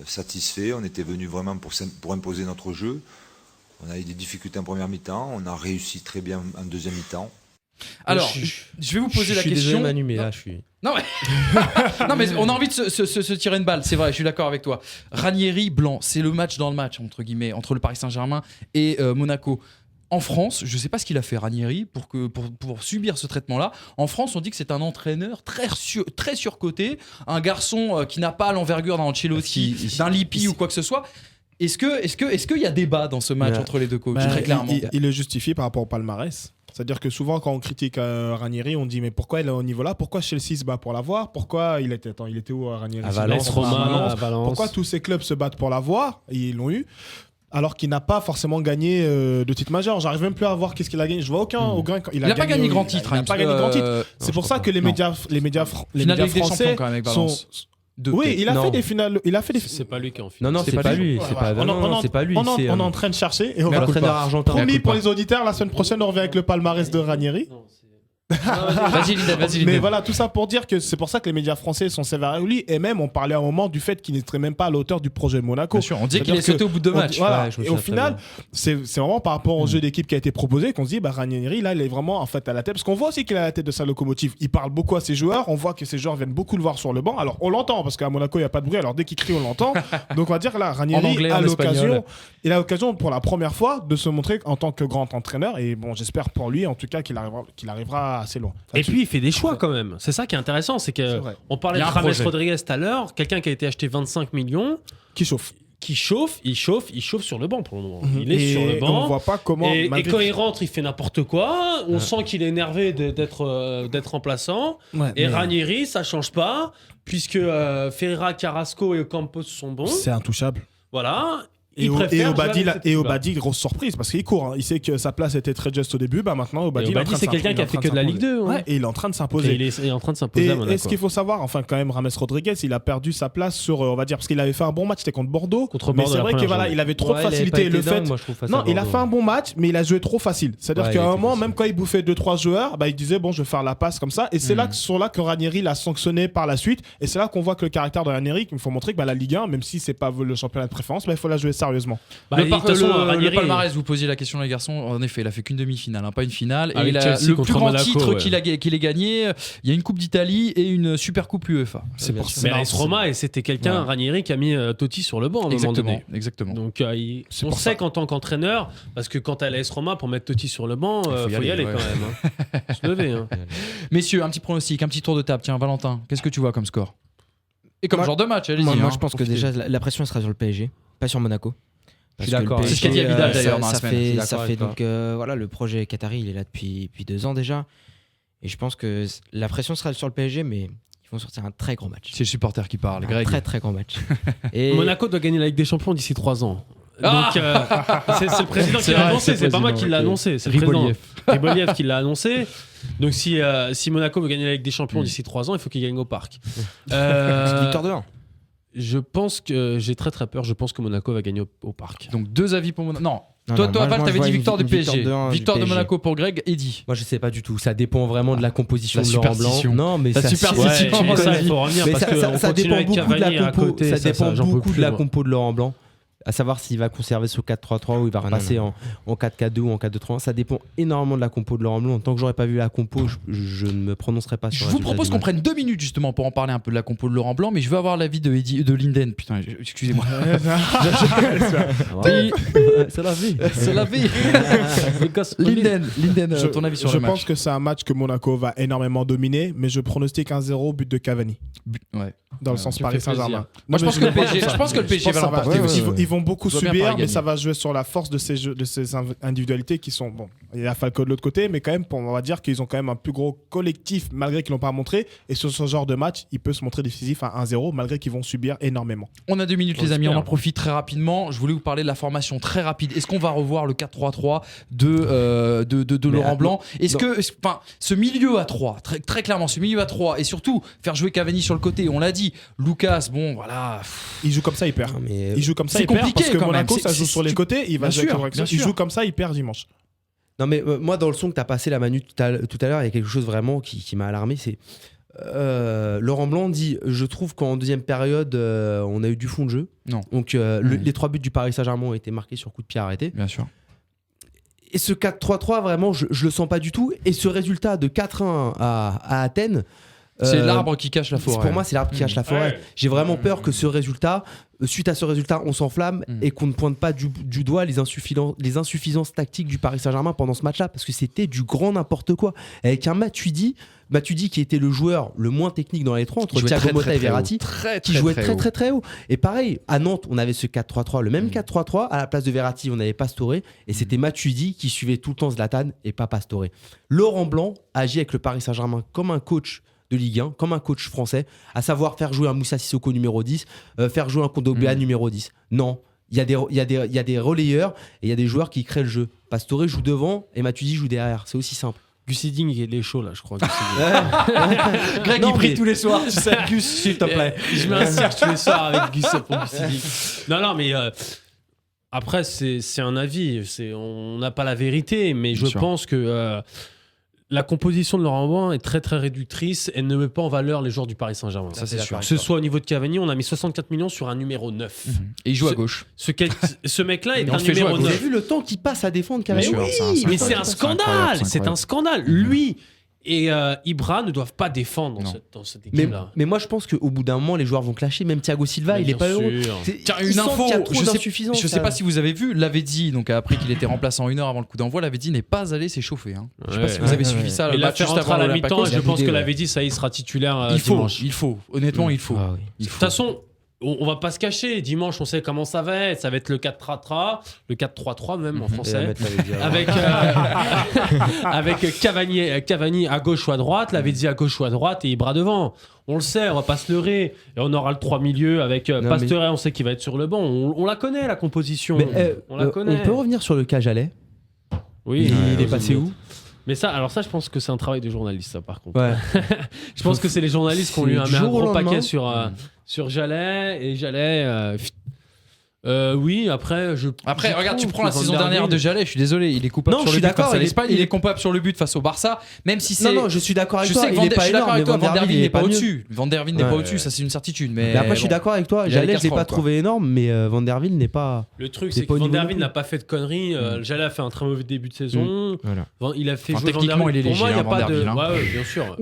[SPEAKER 14] satisfait. On était venu vraiment pour imposer notre jeu. On a eu des difficultés en première mi-temps. On a réussi très bien en deuxième mi-temps.
[SPEAKER 11] Alors, je vais vous poser la question.
[SPEAKER 3] Je suis désolé, Manu, mais là, je suis.
[SPEAKER 11] Non mais on a envie de se tirer une balle, c'est vrai, je suis d'accord avec toi. Ranieri, Blanc, c'est le match dans le match, entre guillemets, entre le Paris Saint-Germain et Monaco. En France, je ne sais pas ce qu'il a fait Ranieri pour subir ce traitement-là. En France, on dit que c'est un entraîneur très surcoté, un garçon qui n'a pas l'envergure d'un Ancelotti, d'un Lippi ou quoi que ce soit. Est-ce qu'il y a débat dans ce match entre les deux coachs, très clairement?
[SPEAKER 2] Il le justifie par rapport au palmarès. C'est-à-dire que souvent, quand on critique Ranieri, on dit mais pourquoi il est au niveau là? Pourquoi Chelsea se bat pour l'avoir? Pourquoi il était où Ranieri?
[SPEAKER 6] À Valence, Roma, à Valence.
[SPEAKER 2] Pourquoi tous ces clubs se battent pour l'avoir? Ils l'ont eu. Alors qu'il n'a pas forcément gagné de titre majeur. J'arrive même plus à voir qu'est-ce qu'il a gagné. Je vois aucun.
[SPEAKER 11] Il n'a pas gagné grand titre.
[SPEAKER 2] Il n'a pas gagné grand titre. C'est pour ça que les médias français sont. Oui, il a fait des finales.
[SPEAKER 6] C'est pas lui qui est en finale.
[SPEAKER 3] Non, c'est pas lui. C'est pas lui.
[SPEAKER 2] On est en train de chercher et on va
[SPEAKER 3] l'entraîneur argentin.
[SPEAKER 2] Promis pour les auditeurs, la semaine prochaine, on revient avec le palmarès de Ranieri.
[SPEAKER 11] Vas-y.
[SPEAKER 2] Mais voilà, tout ça pour dire que c'est pour ça que les médias français sont sévères avec lui. Et même, on parlait à un moment du fait qu'il n'était même pas à la hauteur du projet de Monaco.
[SPEAKER 11] Bien sûr, on dit qu'il est sauté au bout de 2 matchs.
[SPEAKER 2] Voilà. Et au final, c'est vraiment par rapport au jeu d'équipe qui a été proposé qu'on se dit, Ranieri, là, il est vraiment en fait à la tête. Parce qu'on voit aussi qu'il est à la tête de sa locomotive. Il parle beaucoup à ses joueurs. On voit que ses joueurs viennent beaucoup le voir sur le banc. Alors, on l'entend parce qu'à Monaco, il n'y a pas de bruit. Alors, dès qu'il crie, on l'entend. Donc, on va dire là, Ranieri a l'occasion pour la première fois de se montrer en tant que grand entraîneur. Et bon, j'espère pour lui, en tout cas, qu'il arrivera assez loin.
[SPEAKER 6] Et puis il fait des choix quand même. C'est ça qui est intéressant, c'est que on parlait de James Rodriguez tout à l'heure, quelqu'un qui a été acheté 25 millions,
[SPEAKER 2] qui chauffe.
[SPEAKER 6] Il chauffe sur le banc pour le moment. Il est sur le banc.
[SPEAKER 2] On voit pas comment.
[SPEAKER 6] Et quand il rentre, il fait n'importe quoi. On sent qu'il est énervé d'être remplaçant. Et Ranieri, ça change pas, puisque Ferreira, Carrasco et Ocampos sont bons.
[SPEAKER 2] C'est intouchable.
[SPEAKER 6] Voilà.
[SPEAKER 2] Et Obadi, grosse surprise parce qu'il court. Il sait que sa place était très juste au début. Maintenant, Obadi,
[SPEAKER 6] c'est quelqu'un qui a fait que de la Ligue 2.
[SPEAKER 2] Et il est en train de s'imposer.
[SPEAKER 6] Il est en train de s'imposer à Monaco.
[SPEAKER 2] Et ce qu'il faut savoir, enfin, quand même, James Rodriguez, il a perdu sa place sur, on va dire, parce qu'il avait fait un bon match, c'était contre Bordeaux. Mais c'est vrai qu'il avait trop de facilité. Le fait. Non, il a fait un bon match, mais il a joué trop facile. C'est-à-dire qu'à un moment, même quand il bouffait 2-3 joueurs, il disait, bon, je vais faire la passe comme ça. Et c'est là que Ranieri l'a sanctionné par la suite. Et c'est là qu'on voit que le caractère de Ranieri, il faut montrer que la Ligue 1, même si c'est pas le championnat de préférence, il faut la jouer sérieusement.
[SPEAKER 11] Le palmarès, vous posiez la question les garçons, en effet il a fait qu'une demi-finale, pas une finale, et le plus grand titre qu'il ait gagné, il y a une coupe d'Italie et une super coupe UEFA.
[SPEAKER 6] C'est pour ça. Mais AS Roma, et c'était quelqu'un, Ranieri, qui a mis Totti sur le banc à un moment donné.
[SPEAKER 11] Exactement.
[SPEAKER 6] Donc on sait qu'en tant qu'entraîneur, parce que quand t'es à l'AS Roma, pour mettre Totti sur le banc, faut y aller quand même. Se lever.
[SPEAKER 11] Messieurs, un petit pronostic, un petit tour de table. Tiens, Valentin, qu'est-ce que tu vois comme score et comme genre de match? Allez-y.
[SPEAKER 12] Moi je pense que déjà la pression sera sur le PSG, pas sur Monaco.
[SPEAKER 11] Je suis d'accord. C'est ce qu'a dit Vidal d'ailleurs dans la semaine.
[SPEAKER 12] Ça fait donc voilà, le projet Qatari, il est là depuis 2 ans déjà, et je pense que la pression sera sur le PSG, mais ils vont sortir un très grand match.
[SPEAKER 11] C'est le supporter qui parle, Greg.
[SPEAKER 12] Très très grand match.
[SPEAKER 6] Et Monaco doit gagner la Ligue des Champions d'ici 3 ans. Donc c'est le président qui l'a annoncé, c'est pas moi qui l'a annoncé, c'est le président Riboliev qui l'a annoncé. Donc si Monaco veut gagner la Ligue des Champions d'ici 3 ans, il faut qu'il gagne au Parc.
[SPEAKER 12] Victoire de 1.
[SPEAKER 6] Je pense que j'ai très très peur. Je pense que Monaco va gagner au Parc.
[SPEAKER 11] Donc 2 avis pour Monaco. Non. Toi, Val, t'avais dit victoire du PSG. Victoire de Monaco pour Greg. Eddy.
[SPEAKER 3] Moi, je sais pas du tout. Ça dépend vraiment de la composition de Laurent Blanc.
[SPEAKER 11] Non, mais la superstition.
[SPEAKER 6] Il faut revenir parce que
[SPEAKER 3] ça dépend beaucoup de la compo. Ça dépend beaucoup de la compo de Laurent Blanc. À savoir s'il va conserver ce 4-3-3 ou il va repasser en 4-4-2 ou en 4-2-3. Ça dépend énormément de la compo de Laurent Blanc. Tant que j'aurais pas vu la compo, je ne me prononcerai pas sur.
[SPEAKER 11] Je vous propose qu'on prenne 2 minutes justement pour en parler un peu de la compo de Laurent Blanc, mais je veux avoir l'avis de Linden. Putain, excusez-moi.
[SPEAKER 3] C'est la vie.
[SPEAKER 11] C'est la vie. Linden, ton avis sur le match?
[SPEAKER 2] Je pense que c'est un match que Monaco va énormément dominer, mais je pronostique 1-0 but de Cavani.
[SPEAKER 11] Ouais.
[SPEAKER 2] Dans le sens Paris Saint-Germain.
[SPEAKER 11] Moi, je pense que le PSG va l'emporter.
[SPEAKER 2] Ils vont beaucoup subir, mais ça va jouer sur la force de ces individualités qui sont bon. Il y a Falco de l'autre côté, mais quand même, on va dire qu'ils ont quand même un plus gros collectif malgré qu'ils l'ont pas montré. Et sur ce genre de match, il peut se montrer décisif à 1-0 malgré qu'ils vont subir énormément.
[SPEAKER 11] On a 2 minutes, les amis. On en profite très rapidement. Je voulais vous parler de la formation très rapide. Est-ce qu'on va revoir le 4-3-3 de Laurent Blanc? Est-ce que, ce milieu à 3, très clairement, ce milieu à 3, et surtout faire jouer Cavani sur le côté, on l'a dit. Lucas, bon, voilà.
[SPEAKER 2] Il joue comme ça, il perd. Il joue comme ça, il perd parce que Monaco, ça joue sur les côtés. Il joue comme ça, il perd dimanche.
[SPEAKER 3] Non, mais moi, dans le son que tu as passé, la Manu, tout à l'heure, il y a quelque chose vraiment qui m'a alarmé. C'est Laurent Blanc dit: je trouve qu'en deuxième période, on a eu du fond de jeu.
[SPEAKER 11] Non.
[SPEAKER 3] Donc, les 3 buts du Paris Saint-Germain ont été marqués sur coup de pied arrêté.
[SPEAKER 11] Bien sûr.
[SPEAKER 3] Et ce 4-3-3, vraiment, je le sens pas du tout. Et ce résultat de 4-1 à Athènes.
[SPEAKER 11] C'est l'arbre qui cache la forêt.
[SPEAKER 3] Pour moi, c'est l'arbre qui cache la forêt. J'ai vraiment peur que ce résultat, suite à ce résultat, on s'enflamme et qu'on ne pointe pas du doigt les insuffisances tactiques du Paris Saint-Germain pendant ce match-là, parce que c'était du grand n'importe quoi. Avec un Matuidi qui était le joueur le moins technique dans les trois, entre Thiago Motta et Verratti, qui jouait très haut. Et pareil, à Nantes, on avait ce 4-3-3, le même 4-3-3. À la place de Verratti, on avait Pastore, et c'était Matuidi qui suivait tout le temps Zlatan et pas Pastore. Laurent Blanc agit avec le Paris Saint-Germain comme un coach de Ligue 1, comme un coach français, à savoir faire jouer un Moussa Sissoko numéro 10, faire jouer un Kondogbia numéro 10. Non, il y a des relayeurs et il y a des joueurs qui créent le jeu. Pastore joue devant et Matuidi joue derrière. C'est aussi simple.
[SPEAKER 6] Gus Hiddink, il est chaud là, je crois.
[SPEAKER 11] Greg, il prie tous les soirs, tu sais.
[SPEAKER 3] Gus, s'il te plaît.
[SPEAKER 6] Je m'insère tous les soirs avec Gus pour Gus Hiddink. Non, mais après, c'est un avis. On n'a pas la vérité, mais je pense que la composition de Laurent Blanc est très très réductrice. Elle ne met pas en valeur les joueurs du Paris Saint-Germain.
[SPEAKER 11] Ça, c'est sûr.
[SPEAKER 6] Que ce soit au niveau de Cavani, on a mis 64 millions sur un numéro 9.
[SPEAKER 11] Et il joue à gauche.
[SPEAKER 6] Ce mec-là est un numéro 9.
[SPEAKER 3] Vous avez vu le temps qu'il passe à défendre Cavani?
[SPEAKER 6] Mais c'est un scandale. C'est un scandale. Lui et Ibra ne doivent pas défendre dans cette équipe-là.
[SPEAKER 3] Mais moi, je pense qu'au bout d'un moment, les joueurs vont clasher. Même Thiago Silva, il est pas heureux.
[SPEAKER 11] Tiens, une info, je sais pas si vous avez vu, Lavezzi, donc a appris qu'il était remplaçant 1 heure avant le coup d'envoi. Lavezzi n'est pas allé s'échauffer. Je sais pas si vous avez suivi ça.
[SPEAKER 6] Il a fait rentrer à la mi-temps. Je pense que Lavezzi, ça y sera titulaire dimanche.
[SPEAKER 11] Il faut. Honnêtement, il faut.
[SPEAKER 6] De toute façon, on va pas se cacher. Dimanche, on sait comment ça va être. Ça va être le 4-3-3, le 4-3-3 même en français. Avec Cavani à gauche ou à droite, Lavezzi à gauche ou à droite et Ibra devant. On le sait, on va pas se leurrer. Et on aura le 3 milieux avec Pastore, on sait qu'il va être sur le banc. On la connaît, la composition. On la connaît.
[SPEAKER 3] On peut revenir sur le cas Jalais.
[SPEAKER 6] Oui.
[SPEAKER 3] Il est passé où?
[SPEAKER 6] Mais ça, je pense que c'est un travail de journaliste, ça, par contre. Ouais. Je pense que c'est les journalistes qui ont eu un gros paquet sur Jalais, et Jalais... oui, après,
[SPEAKER 11] regarde, tu prends la saison dernière de Jalais, je suis désolé, il est coupable sur le but face à l'Espagne, il est coupable sur le but face au Barça, même si c'est...
[SPEAKER 3] Non, je suis d'accord avec toi,
[SPEAKER 11] je suis d'accord avec toi, Van der Ven n'est pas au-dessus. Van der Ven n'est pas au-dessus, ça c'est une certitude. Mais
[SPEAKER 3] après, je suis d'accord avec toi, Jalais, je l'ai pas trouvé énorme, mais Van der Ven n'est pas...
[SPEAKER 6] Le truc, c'est que Van der Ven n'a pas fait de conneries, Jalais a fait un très mauvais début de saison, il a fait jouer Van der Ven. Pour moi, il n'y a pas de... Ouais, bien sûr.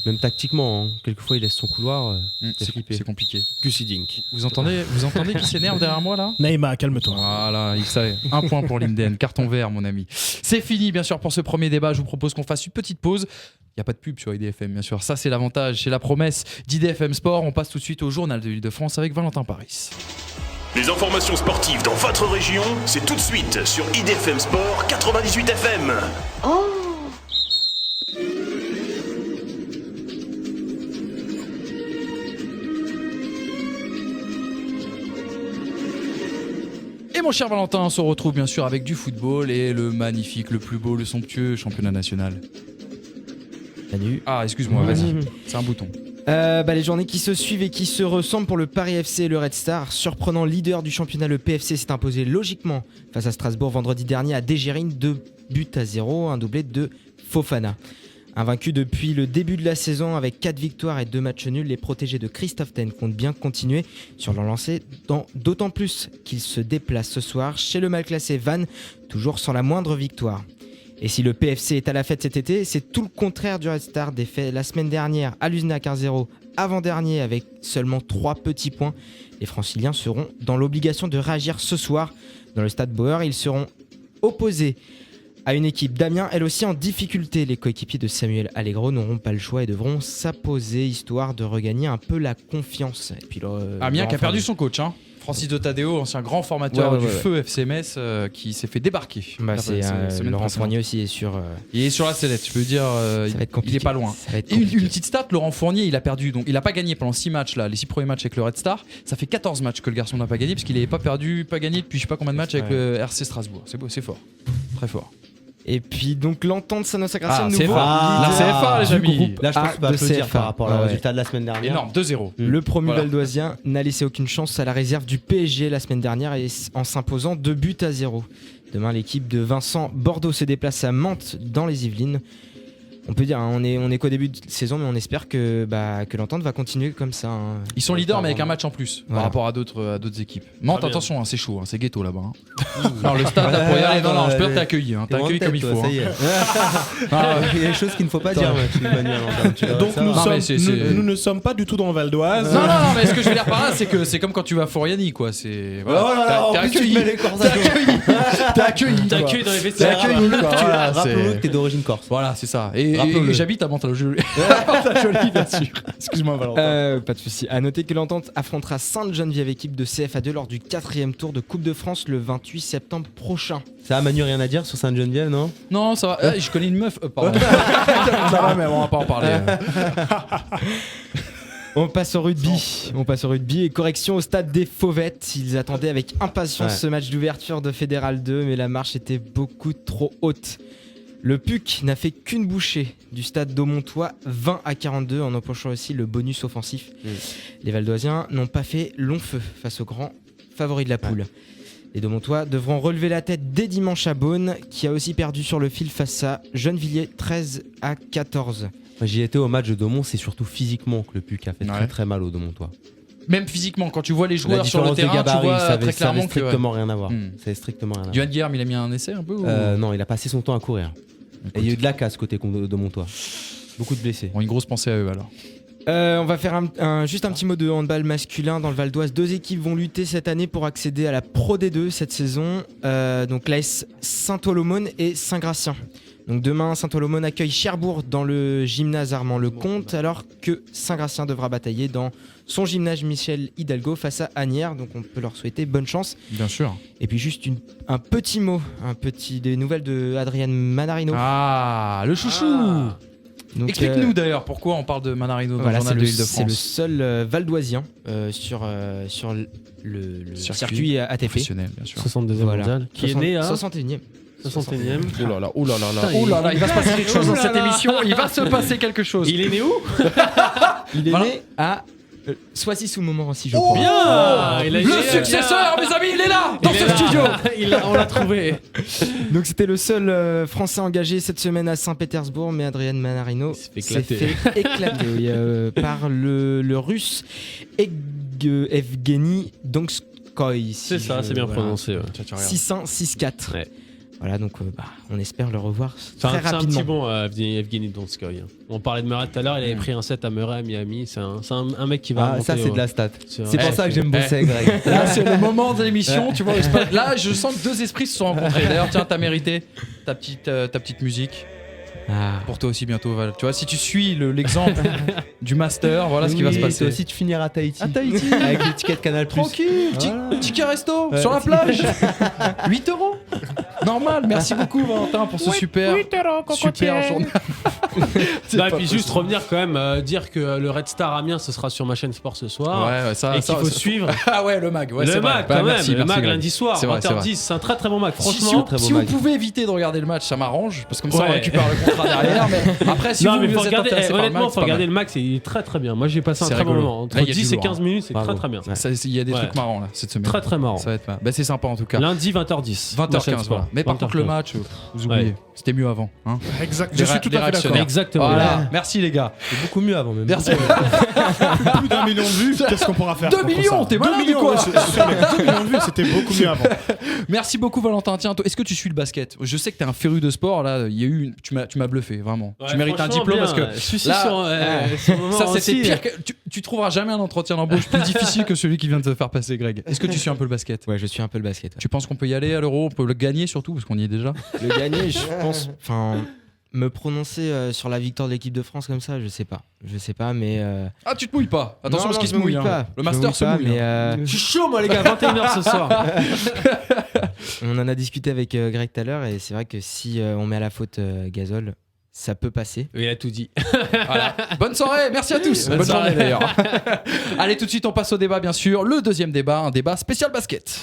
[SPEAKER 3] Même tactiquement, quelquefois il laisse son couloir.
[SPEAKER 11] C'est compliqué.
[SPEAKER 6] Gus Hiddink.
[SPEAKER 11] Vous entendez qui s'énerve derrière moi là?
[SPEAKER 2] Naïma, calme-toi.
[SPEAKER 11] Voilà, il savait. 1 point pour Linden, carton vert mon ami. C'est fini bien sûr pour ce premier débat. Je vous propose qu'on fasse une petite pause. Il n'y a pas de pub sur IDFM bien sûr. Ça c'est l'avantage, c'est la promesse d'IDFM Sport. On passe tout de suite au journal de l'Île-de-France avec Valentin Paris.
[SPEAKER 1] Les informations sportives dans votre région, c'est tout de suite sur IDFM Sport 98 FM.
[SPEAKER 15] Oh!
[SPEAKER 11] Et mon cher Valentin, on se retrouve bien sûr avec du football et le magnifique, le plus beau, le somptueux championnat national.
[SPEAKER 12] Salut.
[SPEAKER 11] Ah, excuse-moi, vas-y, c'est un bouton.
[SPEAKER 12] Les journées qui se suivent et qui se ressemblent pour le Paris FC et le Red Star. Surprenant leader du championnat, le PFC s'est imposé logiquement face à Strasbourg vendredi dernier à Dégérine, 2-0, un doublé de Fofana. Invaincu depuis le début de la saison avec 4 victoires et 2 matchs nuls, les protégés de Christophe Ten comptent bien continuer sur leur lancée, d'autant plus qu'ils se déplacent ce soir chez le mal classé Vannes, toujours sans la moindre victoire. Et si le PFC est à la fête cet été, c'est tout le contraire du Red Star, défait la semaine dernière à l'Uznac 1-0, avant-dernier avec seulement 3 petits points. Les Franciliens seront dans l'obligation de réagir ce soir. Dans le stade Bauer, ils seront opposés à une équipe d'Amiens, elle aussi en difficulté. Les coéquipiers de Samuel Allegro n'auront pas le choix et devront s'imposer histoire de regagner un peu la confiance. Et puis
[SPEAKER 11] Amiens qui a perdu son coach, Francis de Tadeo, ancien grand formateur du feu FC Metz, qui s'est fait débarquer.
[SPEAKER 12] Laurent Fournier aussi est sur...
[SPEAKER 11] Il est sur la sellette, je peux dire, il est pas loin. Et une petite stat, Laurent Fournier, il a perdu, donc il n'a pas gagné pendant 6 matchs, là, les 6 premiers matchs avec le Red Star. Ça fait 14 matchs que le garçon n'a pas gagné, parce qu'il n'avait pas gagné depuis je sais pas combien de matchs avec le RC Strasbourg. C'est fort, très fort.
[SPEAKER 12] Et puis donc l'entente s'annonce grâce à nouveau
[SPEAKER 11] la CFA les amis.
[SPEAKER 3] Là je pense qu'on peut applaudir par rapport au résultat de la semaine dernière.
[SPEAKER 11] Énorme, 2-0.
[SPEAKER 12] Le promu valdoisien n'a laissé aucune chance à la réserve du PSG la semaine dernière en s'imposant 2-0. Demain l'équipe de Vincent Bordeaux se déplace à Mantes dans les Yvelines. On peut dire, hein, on est qu'au début de saison, mais on espère que l'Entente va continuer comme ça. Hein.
[SPEAKER 11] Ils sont leaders, mais avec un match en plus par rapport à d'autres équipes. Nantes, attention, hein, c'est chaud, hein, c'est ghetto là-bas. Hein. Alors le stade, là, pour y aller, non, je peux t'es accueilli. Hein, t'es accueilli comme il faut.
[SPEAKER 3] Ça y est. Il y a des choses qu'il ne faut pas dire.
[SPEAKER 2] Donc nous ne sommes pas du tout dans le Val d'Oise.
[SPEAKER 11] Non, mais ce que je veux dire par là, c'est que c'est comme quand tu vas à Foriani, quoi. C'est t'es accueilli. T'es accueilli dans les vestiaires.
[SPEAKER 3] Rappelons-nous que t'es d'origine corse.
[SPEAKER 11] Voilà, c'est ça. Et j'habite à Mantes-la-Jolie, bien sûr. Excuse-moi, Valentin.
[SPEAKER 12] Pas de souci. À noter que l'Entente affrontera Sainte-Geneviève, équipe de CFA2, lors du 4e tour de Coupe de France le 28 septembre prochain.
[SPEAKER 3] Ça a Manu rien à dire sur Sainte-Geneviève, non?
[SPEAKER 11] Non, ça va. Je connais une meuf. Pardon. Ça va, mais on va pas en parler.
[SPEAKER 12] On passe au rugby et correction au stade des Fauvettes. Ils attendaient avec impatience ce match d'ouverture de Fédéral 2, mais la marche était beaucoup trop haute. Le PUC n'a fait qu'une bouchée du stade d'Aumontois, 20-42, en empochant aussi le bonus offensif. Les Valdoisiens n'ont pas fait long feu face aux grands favoris de la poule. Les Daumontois devront relever la tête dès dimanche à Beaune, qui a aussi perdu sur le fil face à Gennevilliers, 13-14.
[SPEAKER 3] J'y étais au match de Daumont, c'est surtout physiquement que le PUC a fait très très mal aux Daumontois.
[SPEAKER 11] Même physiquement, quand tu vois les joueurs sur le terrain, gabarit, tu vois très clairement que...
[SPEAKER 3] Ça avait strictement rien à voir. Ça avait strictement rien à voir.
[SPEAKER 11] Duane Guillaume, il a mis un essai un peu
[SPEAKER 3] Non, il a passé son temps à courir. Et il y a eu de la casse côté Daumontois. Beaucoup de blessés.
[SPEAKER 11] Bon, une grosse pensée à eux alors.
[SPEAKER 12] On va faire juste un petit mot de handball masculin dans le Val d'Oise. 2 équipes vont lutter cette année pour accéder à la Pro D2 cette saison. Donc l'AS Saint-Olomone et Saint-Gratien. Donc demain, Saint-Olomone accueille Cherbourg dans le gymnase Armand Lecomte, alors que Saint-Gratien devra batailler dans son gymnase Michel Hidalgo face à Asnières. Donc on peut leur souhaiter bonne chance.
[SPEAKER 11] Bien sûr.
[SPEAKER 12] Et puis juste un petit mot, des nouvelles de Adrien Manarino.
[SPEAKER 11] Ah, le chouchou. Donc, explique-nous d'ailleurs pourquoi on parle de Manarino dans le journal de l'Île-de-France.
[SPEAKER 12] C'est le seul Valdoisien sur le circuit ATP.
[SPEAKER 11] Professionnel, bien sûr.
[SPEAKER 6] 62e mondial. Qui est né à
[SPEAKER 12] 61e.
[SPEAKER 6] 61e.
[SPEAKER 11] Oh là là, il va se passer quelque chose dans cette émission. Il va se passer quelque chose.
[SPEAKER 6] Il est né où?
[SPEAKER 12] Il est né à Soisy-sous-Montmorency, je crois.
[SPEAKER 6] Bien.
[SPEAKER 11] Le successeur, mes amis, il est là dans ce studio.
[SPEAKER 6] On l'a trouvé.
[SPEAKER 12] Donc c'était le seul Français engagé cette semaine à Saint-Pétersbourg, mais Adrien Manarino s'est fait éclater par le Russe Evgeny Donskoy.
[SPEAKER 6] C'est ça, c'est bien prononcé.
[SPEAKER 12] 6-1, 6-4.
[SPEAKER 6] Ouais.
[SPEAKER 12] Voilà, donc on espère le revoir très rapidement.
[SPEAKER 6] C'est un petit bon Evgeny Donskoy. On parlait de Murray tout à l'heure, il avait pris un set à Murray à Miami. C'est un mec qui va monter.
[SPEAKER 3] Ça, c'est de la stat. C'est pour ça que j'aime bosser avec Greg.
[SPEAKER 11] Là, c'est le moment de l'émission. Tu vois, là, je sens que 2 esprits se sont rencontrés. D'ailleurs, tiens, t'as mérité ta petite musique. Pour toi aussi bientôt, Val. Tu vois, si tu suis l'exemple du master, voilà ce qui va se passer.
[SPEAKER 3] Toi aussi, tu finiras à Tahiti.
[SPEAKER 11] À
[SPEAKER 3] avec l'étiquette Canal+.
[SPEAKER 11] Tranquille, petit resto sur la plage. 8 €. Normal. Merci beaucoup, Valentin, pour ce super journal.
[SPEAKER 6] Et puis juste revenir quand même, dire que le Red Star Amiens, ce sera sur ma chaîne sport ce soir. Et qu'il faut suivre.
[SPEAKER 11] Ah ouais, le mag.
[SPEAKER 6] Le mag, quand même. Le mag lundi soir, 20h10. C'est un très très bon mag. Franchement,
[SPEAKER 11] si vous pouvez éviter de regarder le match, ça m'arrange. Parce que comme ça, on récupère le contrat derrière, mais après si vous êtes intéressé par le match,
[SPEAKER 6] faut regarder le match, c'est très très bien. Moi j'ai passé un très bon moment. Entre 10 et 15 minutes, c'est très très bien.
[SPEAKER 11] Il y a des trucs marrants là cette semaine.
[SPEAKER 6] Très très marrant.
[SPEAKER 11] Ça va être c'est sympa en tout cas.
[SPEAKER 6] Lundi 20h10.
[SPEAKER 11] 20h15 voilà. Mais par contre le match, vous oubliez, c'était mieux avant.
[SPEAKER 2] Exact. Je suis tout à fait d'accord.
[SPEAKER 6] Exactement.
[SPEAKER 11] Merci les gars.
[SPEAKER 3] C'est beaucoup mieux avant même.
[SPEAKER 11] Merci.
[SPEAKER 2] Plus d'1 million de vues. Qu'est-ce qu'on pourra faire?
[SPEAKER 11] 2 millions, t'es malade ou quoi?
[SPEAKER 2] 2 millions de vues, c'était beaucoup mieux avant.
[SPEAKER 11] Merci beaucoup Valentin. Tiens, est-ce que tu suis le basket? Je sais que t'es un féru de sport là. Il y a eu, tu m'as bluffé vraiment. Tu mérites un diplôme parce que ça c'était pire. Tu trouveras jamais un entretien d'embauche plus difficile que celui qui vient de te faire passer, Greg. Est-ce que tu suis un peu le basket?
[SPEAKER 12] Ouais, je suis un peu le basket.
[SPEAKER 11] Tu penses qu'on peut y aller à l'Euro? On peut le gagner surtout parce qu'on y est déjà.
[SPEAKER 12] Le gagner, je pense. Enfin, me prononcer sur la victoire de l'équipe de France comme ça, je sais pas, mais.
[SPEAKER 11] Ah, tu te mouilles pas. Attention parce qu'il se mouille. Le master se mouille.
[SPEAKER 12] Mais
[SPEAKER 6] je suis chaud, moi les gars. 21h ce soir.
[SPEAKER 12] On en a discuté avec Greg tout à l'heure et c'est vrai que si on met à la faute Gasol, ça peut passer.
[SPEAKER 6] Il a tout dit.
[SPEAKER 11] Voilà. Bonne soirée, merci à tous. Bonne journée d'ailleurs. Allez, tout de suite, on passe au débat, bien sûr. Le deuxième débat, un débat spécial basket.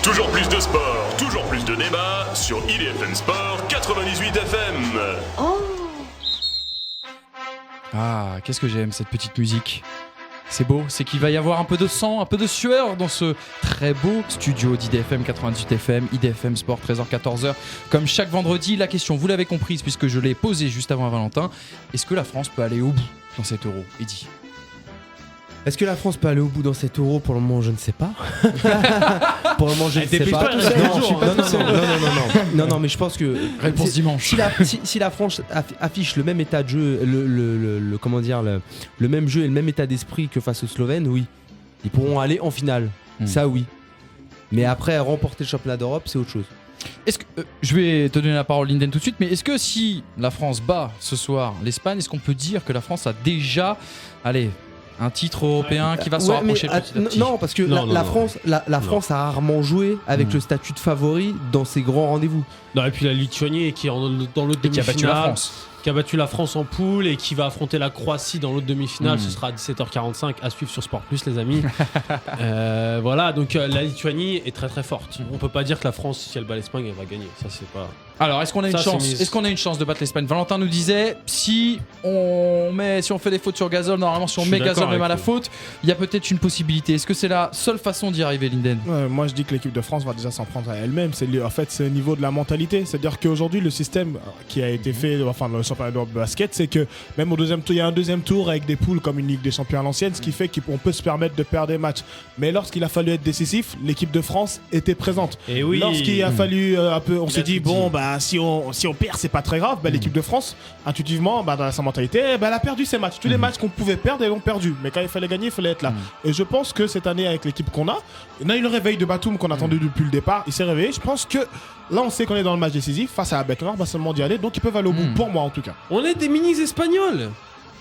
[SPEAKER 1] Toujours plus de sport, toujours plus de débats sur IDFM Sport 98 FM.
[SPEAKER 11] Ah, qu'est-ce que j'aime cette petite musique. C'est beau, c'est qu'il va y avoir un peu de sang, un peu de sueur dans ce très beau studio d'IDFM 98 FM, IDFM Sport 13h-14h. Comme chaque vendredi, la question, vous l'avez comprise puisque je l'ai posée juste avant Valentin, est-ce que la France peut aller au bout dans cet Euro? Eddy.
[SPEAKER 3] Est-ce que la France peut aller au bout dans cet Euro? Pour le moment, je ne sais pas. Pour le moment, je ne sais pas. Non, mais je pense que
[SPEAKER 11] réponse dimanche.
[SPEAKER 3] Si la France affiche le même état de jeu, le même jeu et le même état d'esprit que face aux Slovènes, oui, ils pourront aller en finale. Ça, oui. Mais après, remporter le championnat d'Europe, c'est autre chose.
[SPEAKER 11] Est-ce que je vais te donner la parole, Linden, tout de suite. Mais est-ce que si la France bat ce soir l'Espagne, est-ce qu'on peut dire que la France a déjà, un titre européen qui va se rapprocher petit à petit?
[SPEAKER 3] Non, parce que la France a rarement joué avec le statut de favori dans ses grands rendez-vous.
[SPEAKER 6] Non, et puis la Lituanie qui est dans l'autre demi-finale, qui a battu la France en poule et qui va affronter la Croatie dans l'autre demi-finale. Ce sera à 17h45 à suivre sur Sport Plus, les amis. Voilà, donc la Lituanie est très très forte. On peut pas dire que la France, si elle bat l'Espagne, elle va gagner. Ça, c'est pas.
[SPEAKER 11] Alors, est-ce qu'on a une chance? Est-ce qu'on a une chance de battre l'Espagne? Valentin nous disait, si on fait des fautes sur Gasol, normalement si on met Gasol même à la faute, il y a peut-être une possibilité. Est-ce que c'est la seule façon d'y arriver, Linden?
[SPEAKER 2] Moi je dis que l'équipe de France va déjà s'en prendre à elle-même. En fait, c'est au niveau de la mentalité. C'est-à-dire qu'aujourd'hui, le système qui a été fait, enfin dans le championnat de basket, c'est que même au deuxième tour, il y a un deuxième tour avec des poules comme une Ligue des Champions à l'ancienne, ce qui fait qu'on peut se permettre de perdre des matchs. Mais lorsqu'il a fallu être décisif, l'équipe de France était présente.
[SPEAKER 6] Et oui.
[SPEAKER 2] Lorsqu'il a fallu un peu, on s'est dit bon si on perd, c'est pas très grave. L'équipe de France, intuitivement, dans sa mentalité, elle a perdu ses matchs. Tous les matchs qu'on pouvait perdre, ils l'ont perdu. Mais quand il fallait gagner, il fallait être là. Et je pense que cette année, avec l'équipe qu'on a, on a eu le réveil de Batum qu'on attendait depuis le départ. Il s'est réveillé. Je pense que là, on sait qu'on est dans le match décisif face à la bête noire, seulement d'y aller. Donc ils peuvent aller au bout, pour moi en tout cas.
[SPEAKER 6] On est des mini-espagnols.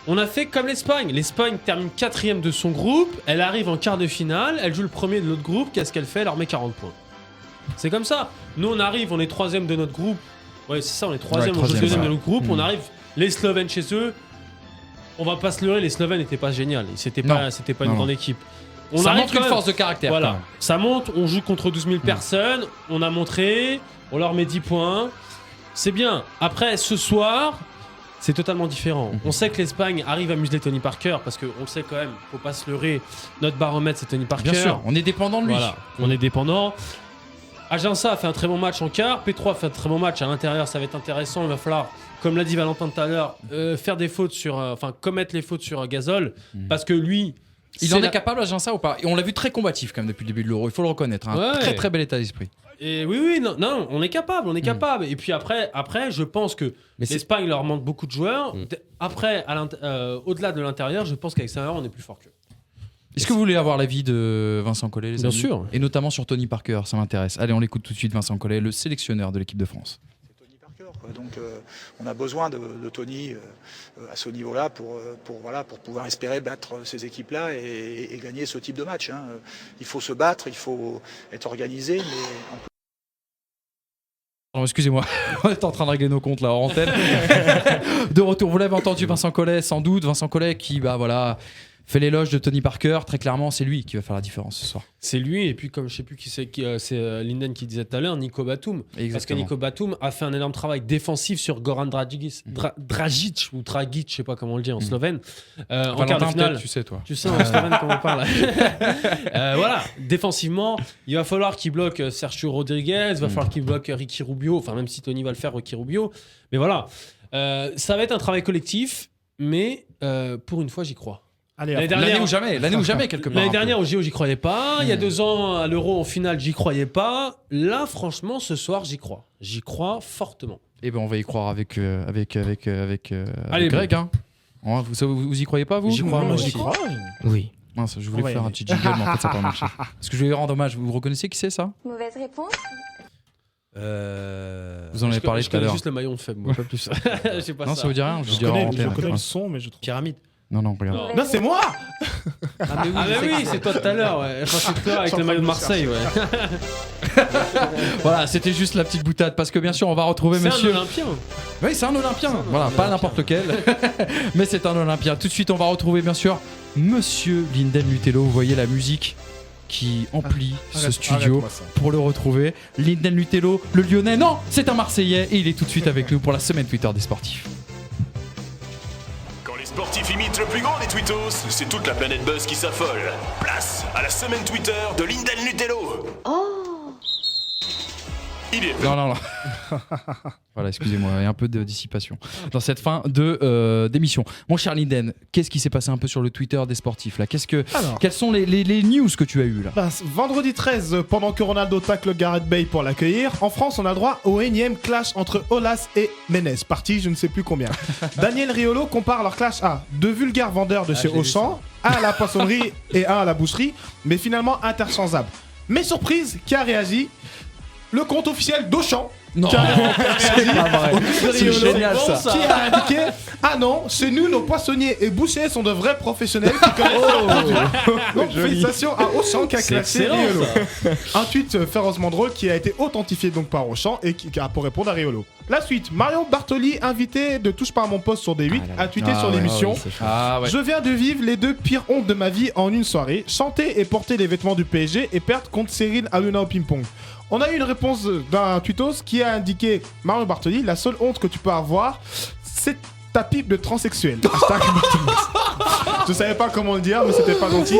[SPEAKER 6] On a fait comme l'Espagne. L'Espagne termine 4ème de son groupe. Elle arrive en quart de finale. Elle joue le premier de l'autre groupe. Qu'est-ce qu'elle fait? Elle leur met 40 points. C'est comme ça. Nous, on arrive, on est 3ème de notre groupe. Ouais, c'est ça, on est 3ème, on joue 2ème de notre groupe. On arrive, les Slovènes chez eux. On va pas se leurrer, les Slovènes n'étaient pas géniaux. C'était pas une grande équipe.
[SPEAKER 11] Ça montre une force de caractère.
[SPEAKER 6] Voilà. Ça monte, on joue contre 12 000 personnes. On a montré, on leur met 10 points. C'est bien. Après, ce soir, c'est totalement différent. On sait que l'Espagne arrive à museler Tony Parker parce qu'on le sait quand même, faut pas se leurrer. Notre baromètre, c'est Tony Parker.
[SPEAKER 11] Bien sûr, on est dépendant de lui.
[SPEAKER 6] Voilà, on est dépendant. Aginsa a fait un très bon match en quart. P3 a fait un très bon match à l'intérieur. Ça va être intéressant. Il va falloir, comme l'a dit Valentin tout à l'heure, faire des fautes commettre les fautes sur Gasol parce que lui.
[SPEAKER 11] Il en est capable, Aginsa, ou pas? Et on l'a vu très combatif quand même depuis le début de l'Euro. Il faut le reconnaître. Très très bel état d'esprit.
[SPEAKER 6] Et oui, non, on est capable, Et puis après, je pense que l'Espagne leur manque beaucoup de joueurs. Après, au-delà de l'intérieur, je pense qu'avec l'extérieur, on est plus fort qu'eux.
[SPEAKER 11] Est-ce que vous voulez avoir l'avis de Vincent Collet, les amis?
[SPEAKER 6] Bien sûr.
[SPEAKER 11] Et notamment sur Tony Parker, ça m'intéresse. Allez, on l'écoute tout de suite, Vincent Collet, le sélectionneur de l'équipe de France.
[SPEAKER 15] C'est Tony Parker, quoi. Donc on a besoin de Tony à ce niveau-là pour pouvoir espérer battre ces équipes-là et gagner ce type de match. Il faut se battre, il faut être organisé, mais...
[SPEAKER 11] Pardon, excusez-moi, on est en train de régler nos comptes là en antenne. De retour, vous l'avez entendu, Vincent Collet, sans doute. Vincent Collet qui fait l'éloge de Tony Parker. Très clairement, c'est lui qui va faire la différence ce soir.
[SPEAKER 6] C'est lui, et puis comme je sais plus qui c'est Linden qui disait tout à l'heure, Nico Batum.
[SPEAKER 11] Exactement.
[SPEAKER 6] Parce que Nico Batum a fait un énorme travail défensif sur Goran Dragic, ou Dragic, je sais pas comment on le dit en slovène. En quart de finale,
[SPEAKER 11] tu sais toi.
[SPEAKER 6] Tu sais en slovène comment on parle. Voilà, défensivement, il va falloir qu'il bloque Sergio Rodriguez, il va falloir qu'il bloque Ricky Rubio, enfin même si Tony va le faire, Ricky Rubio. Mais voilà, ça va être un travail collectif, mais pour une fois, j'y crois.
[SPEAKER 11] L'année ou jamais quelque part.
[SPEAKER 6] L'année dernière au JO j'y croyais pas, il y a 2 ans à l'Euro en finale j'y croyais pas. Là franchement ce soir j'y crois fortement.
[SPEAKER 11] Et on va y croire avec Greg. Vous y croyez pas vous?
[SPEAKER 6] J'y crois.
[SPEAKER 3] Oui.
[SPEAKER 11] Mince, je voulais faire un petit jingle mais en fait ça n'a pas marché. Parce que je vais rendre hommage. Vous reconnaissez qui c'est ça?
[SPEAKER 16] Mauvaise réponse.
[SPEAKER 11] Vous en avez parlé tout à l'heure.
[SPEAKER 6] Juste le maillon faible, moi pas plus. Je sais pas.
[SPEAKER 11] Non, ça veut dire rien.
[SPEAKER 2] Je connais le son mais je trouve.
[SPEAKER 6] Pyramide.
[SPEAKER 11] Non, regarde.
[SPEAKER 2] Non, c'est moi.
[SPEAKER 6] Ah mais oui, c'est toi tout à l'heure, ouais. Enfin, c'est toi avec le maillot de Marseille, ouais.
[SPEAKER 11] Voilà, c'était juste la petite boutade parce que bien sûr, on va retrouver monsieur.
[SPEAKER 6] C'est un Olympien.
[SPEAKER 11] Oui, c'est un Olympien. Voilà, pas n'importe lequel, mais c'est un Olympien. Tout de suite, on va retrouver bien sûr monsieur Linden Lutello. Vous voyez la musique qui emplit ce studio pour le retrouver. Linden Lutello, le Lyonnais. Non, c'est un Marseillais et il est tout de suite avec nous pour la semaine Twitter des sportifs.
[SPEAKER 1] sportif imite le plus grand des twittos, c'est toute la planète Buzz qui s'affole. Place à la semaine Twitter de Lindel Nutello.
[SPEAKER 11] Non. Voilà, excusez-moi, il y a un peu de dissipation dans cette fin d'émission. Mon cher Linden, qu'est-ce qui s'est passé un peu sur le Twitter des sportifs là ? Quelles sont les news que tu as eues là ?
[SPEAKER 2] Vendredi 13, pendant que Ronaldo tacle Gareth Bale pour l'accueillir, en France on a droit au énième clash entre Aulas et Menez, parti je ne sais plus combien. Daniel Riolo compare leur clash à deux vulgaires vendeurs de chez Auchan, un à la poissonnerie et un à la boucherie, mais finalement interchangeables. Mais surprise, qui a réagi ? Le compte officiel d'Auchan.
[SPEAKER 11] Non, c'est pas vrai. C'est génial ça.
[SPEAKER 2] Qui a indiqué ah non, chez nous nos poissonniers et bouchers sont de vrais professionnels qui connaissent donc félicitations à Auchan qui a classé Riolo. Un tweet férocement drôle qui a été authentifié donc par Auchan et qui a pour répondre à Riolo. La suite, Marion Bartoli, invité de Touche pas à mon poste sur D8, a tweeté sur l'émission Je viens de vivre les deux pires hontes de ma vie en une soirée, chanter et porter les vêtements du PSG et perdre contre Cyril Hanouna au ping-pong. On a eu une réponse d'un tweetos qui a indiqué Marion Bartoli, la seule honte que tu peux avoir, c'est ta pipe de transsexuel. Je savais pas comment le dire, mais c'était pas gentil.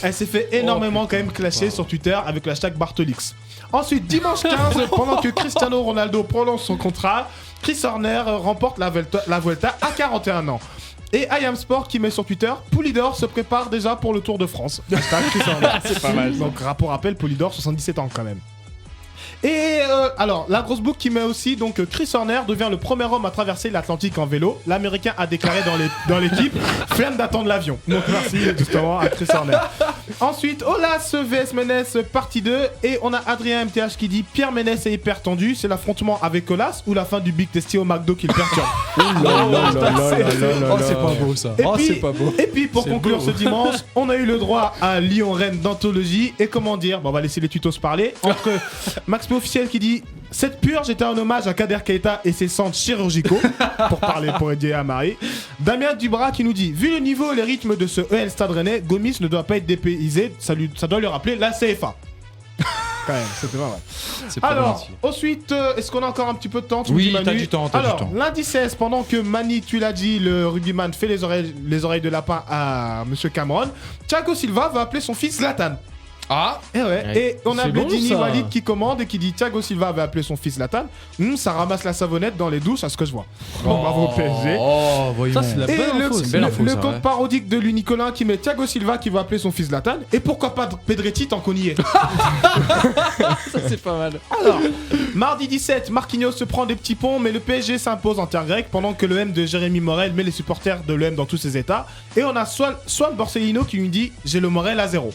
[SPEAKER 2] Elle s'est fait énormément quand même clasher sur Twitter avec le hashtag Bartolix. Ensuite, dimanche 15, pendant que Cristiano Ronaldo prolonge son contrat, Chris Horner remporte la Vuelta à 41 ans. Et I Am Sport qui met sur Twitter Poulidor se prépare déjà pour le Tour de France. C'est pas mal. Donc, pour rappel, Poulidor, 77 ans quand même. Et alors, la grosse boucle qui met aussi, donc Chris Horner devient le premier homme à traverser l'Atlantique en vélo. L'Américain a déclaré dans l'équipe flemme d'attendre l'avion. Donc merci justement à Chris Horner. Ensuite, Aulas vs Menez partie 2. Et on a Adrien MTH qui dit Pierre Menez est hyper tendu. C'est l'affrontement avec Aulas ou la fin du Big Testy au McDo qui le perturbe.
[SPEAKER 11] Oh, c'est pas beau ça. C'est pas beau.
[SPEAKER 2] Et puis pour conclure ce dimanche, on a eu le droit à Lyon-Rennes d'anthologie. Et comment dire, on va laisser les tutos parler. Entre Max officiel qui dit cette purge était un hommage à Kader Keita et ses centres chirurgicaux pour aider à Marie. Damien Dubras qui nous dit vu le niveau et les rythmes de ce EL Stade Rennais, Gomis ne doit pas être dépaysé, ça doit lui rappeler la CFA. Quand même, c'était pas vrai. Alors, ensuite, est-ce qu'on a encore un petit peu de temps ?
[SPEAKER 11] Oui, t'as du temps.
[SPEAKER 2] Alors, lundi 16, pendant que Mani Tuilagi, le rugbyman, fait les oreilles de lapin à Monsieur Cameron, Thiago Silva va appeler son fils Zlatan.
[SPEAKER 11] Ah
[SPEAKER 2] et et on a Bledini Walid qui commande et qui dit Thiago Silva va appeler son fils Zlatan. Ça ramasse la savonnette dans les douches à ce que je vois. Bravo PSG.
[SPEAKER 11] Ça c'est la belle info.
[SPEAKER 2] Le compte parodique de Lunicolin qui met Thiago Silva qui va appeler son fils Zlatan. Et pourquoi pas Pedretti tant qu'on y est.
[SPEAKER 11] Ça c'est pas mal.
[SPEAKER 2] Alors, mardi 17, Marquinhos se prend des petits ponts mais le PSG s'impose en terre grecque pendant que l'OM de Jérémy Morel met les supporters de l'OM dans tous ses états. Et on a Swan Borsellino qui lui dit j'ai le Morel à 0.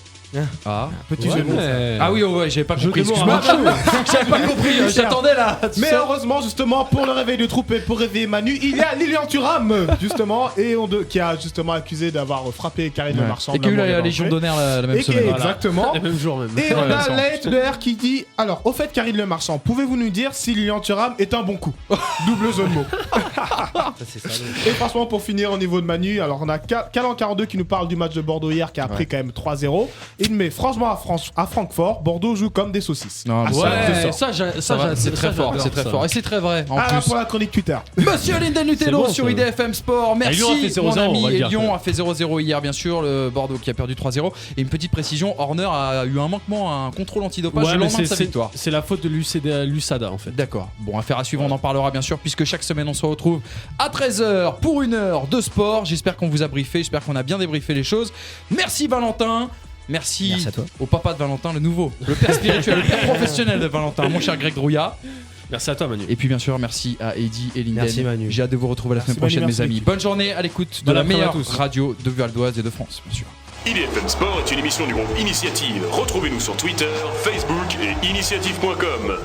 [SPEAKER 2] Petit jeu de mots.
[SPEAKER 11] Ah oui, j'avais pas compris. Excuse-moi. J'avais pas compris. J'attendais là.
[SPEAKER 2] Mais heureusement, justement, pour le réveil de troupe et pour réveiller Manu, il y a Lilian Thuram, justement, qui a justement accusé d'avoir frappé Karine Le Marchand.
[SPEAKER 11] Et qui a eu la Légion d'honneur la même semaine.
[SPEAKER 2] Exactement.
[SPEAKER 6] Le même jour même.
[SPEAKER 2] Et on a Laït de R qui dit alors, au fait, Karine Le Marchand, pouvez-vous nous dire si Lilian Thuram est un bon coup ? Double jeu de mots. Et franchement, pour finir au niveau de Manu, alors on a Calan 42 qui nous parle du match de Bordeaux hier qui a pris quand même 3-0. Mais franchement, à Francfort, Bordeaux joue comme des saucisses.
[SPEAKER 11] Non, c'est très fort, c'est très fort. Et c'est très vrai. En plus.
[SPEAKER 2] Pour la chronique Twitter.
[SPEAKER 11] Monsieur Lindel Nutello sur IDFM Sport. Merci, mon ami. Et Lyon a fait 0-0 hier, bien sûr. Le Bordeaux qui a perdu 3-0. Et une petite précision, Horner a eu un manquement, un contrôle antidopage le lendemain de sa victoire.
[SPEAKER 6] C'est la faute de l'USADA en fait.
[SPEAKER 11] D'accord. Bon, affaire à suivre, on en parlera bien sûr, puisque chaque semaine on se retrouve à 13h pour une heure de sport. J'espère qu'on vous a briefé, j'espère qu'on a bien débriefé les choses. Merci Valentin. Merci
[SPEAKER 3] à toi.
[SPEAKER 11] Au papa de Valentin, le nouveau, le père spirituel, le père professionnel de Valentin, mon cher Greg Drouillat.
[SPEAKER 6] Merci à toi Manu.
[SPEAKER 11] Et puis bien sûr, merci à Eddy et Linden.
[SPEAKER 3] Merci Manu.
[SPEAKER 11] J'ai hâte de vous retrouver la semaine prochaine, mes amis. Bonne journée à l'écoute de la meilleure radio de Val d'Oise et de France, bien sûr.
[SPEAKER 1] IDFM Sport est une émission du groupe Initiative. Retrouvez-nous sur Twitter, Facebook et initiative.com.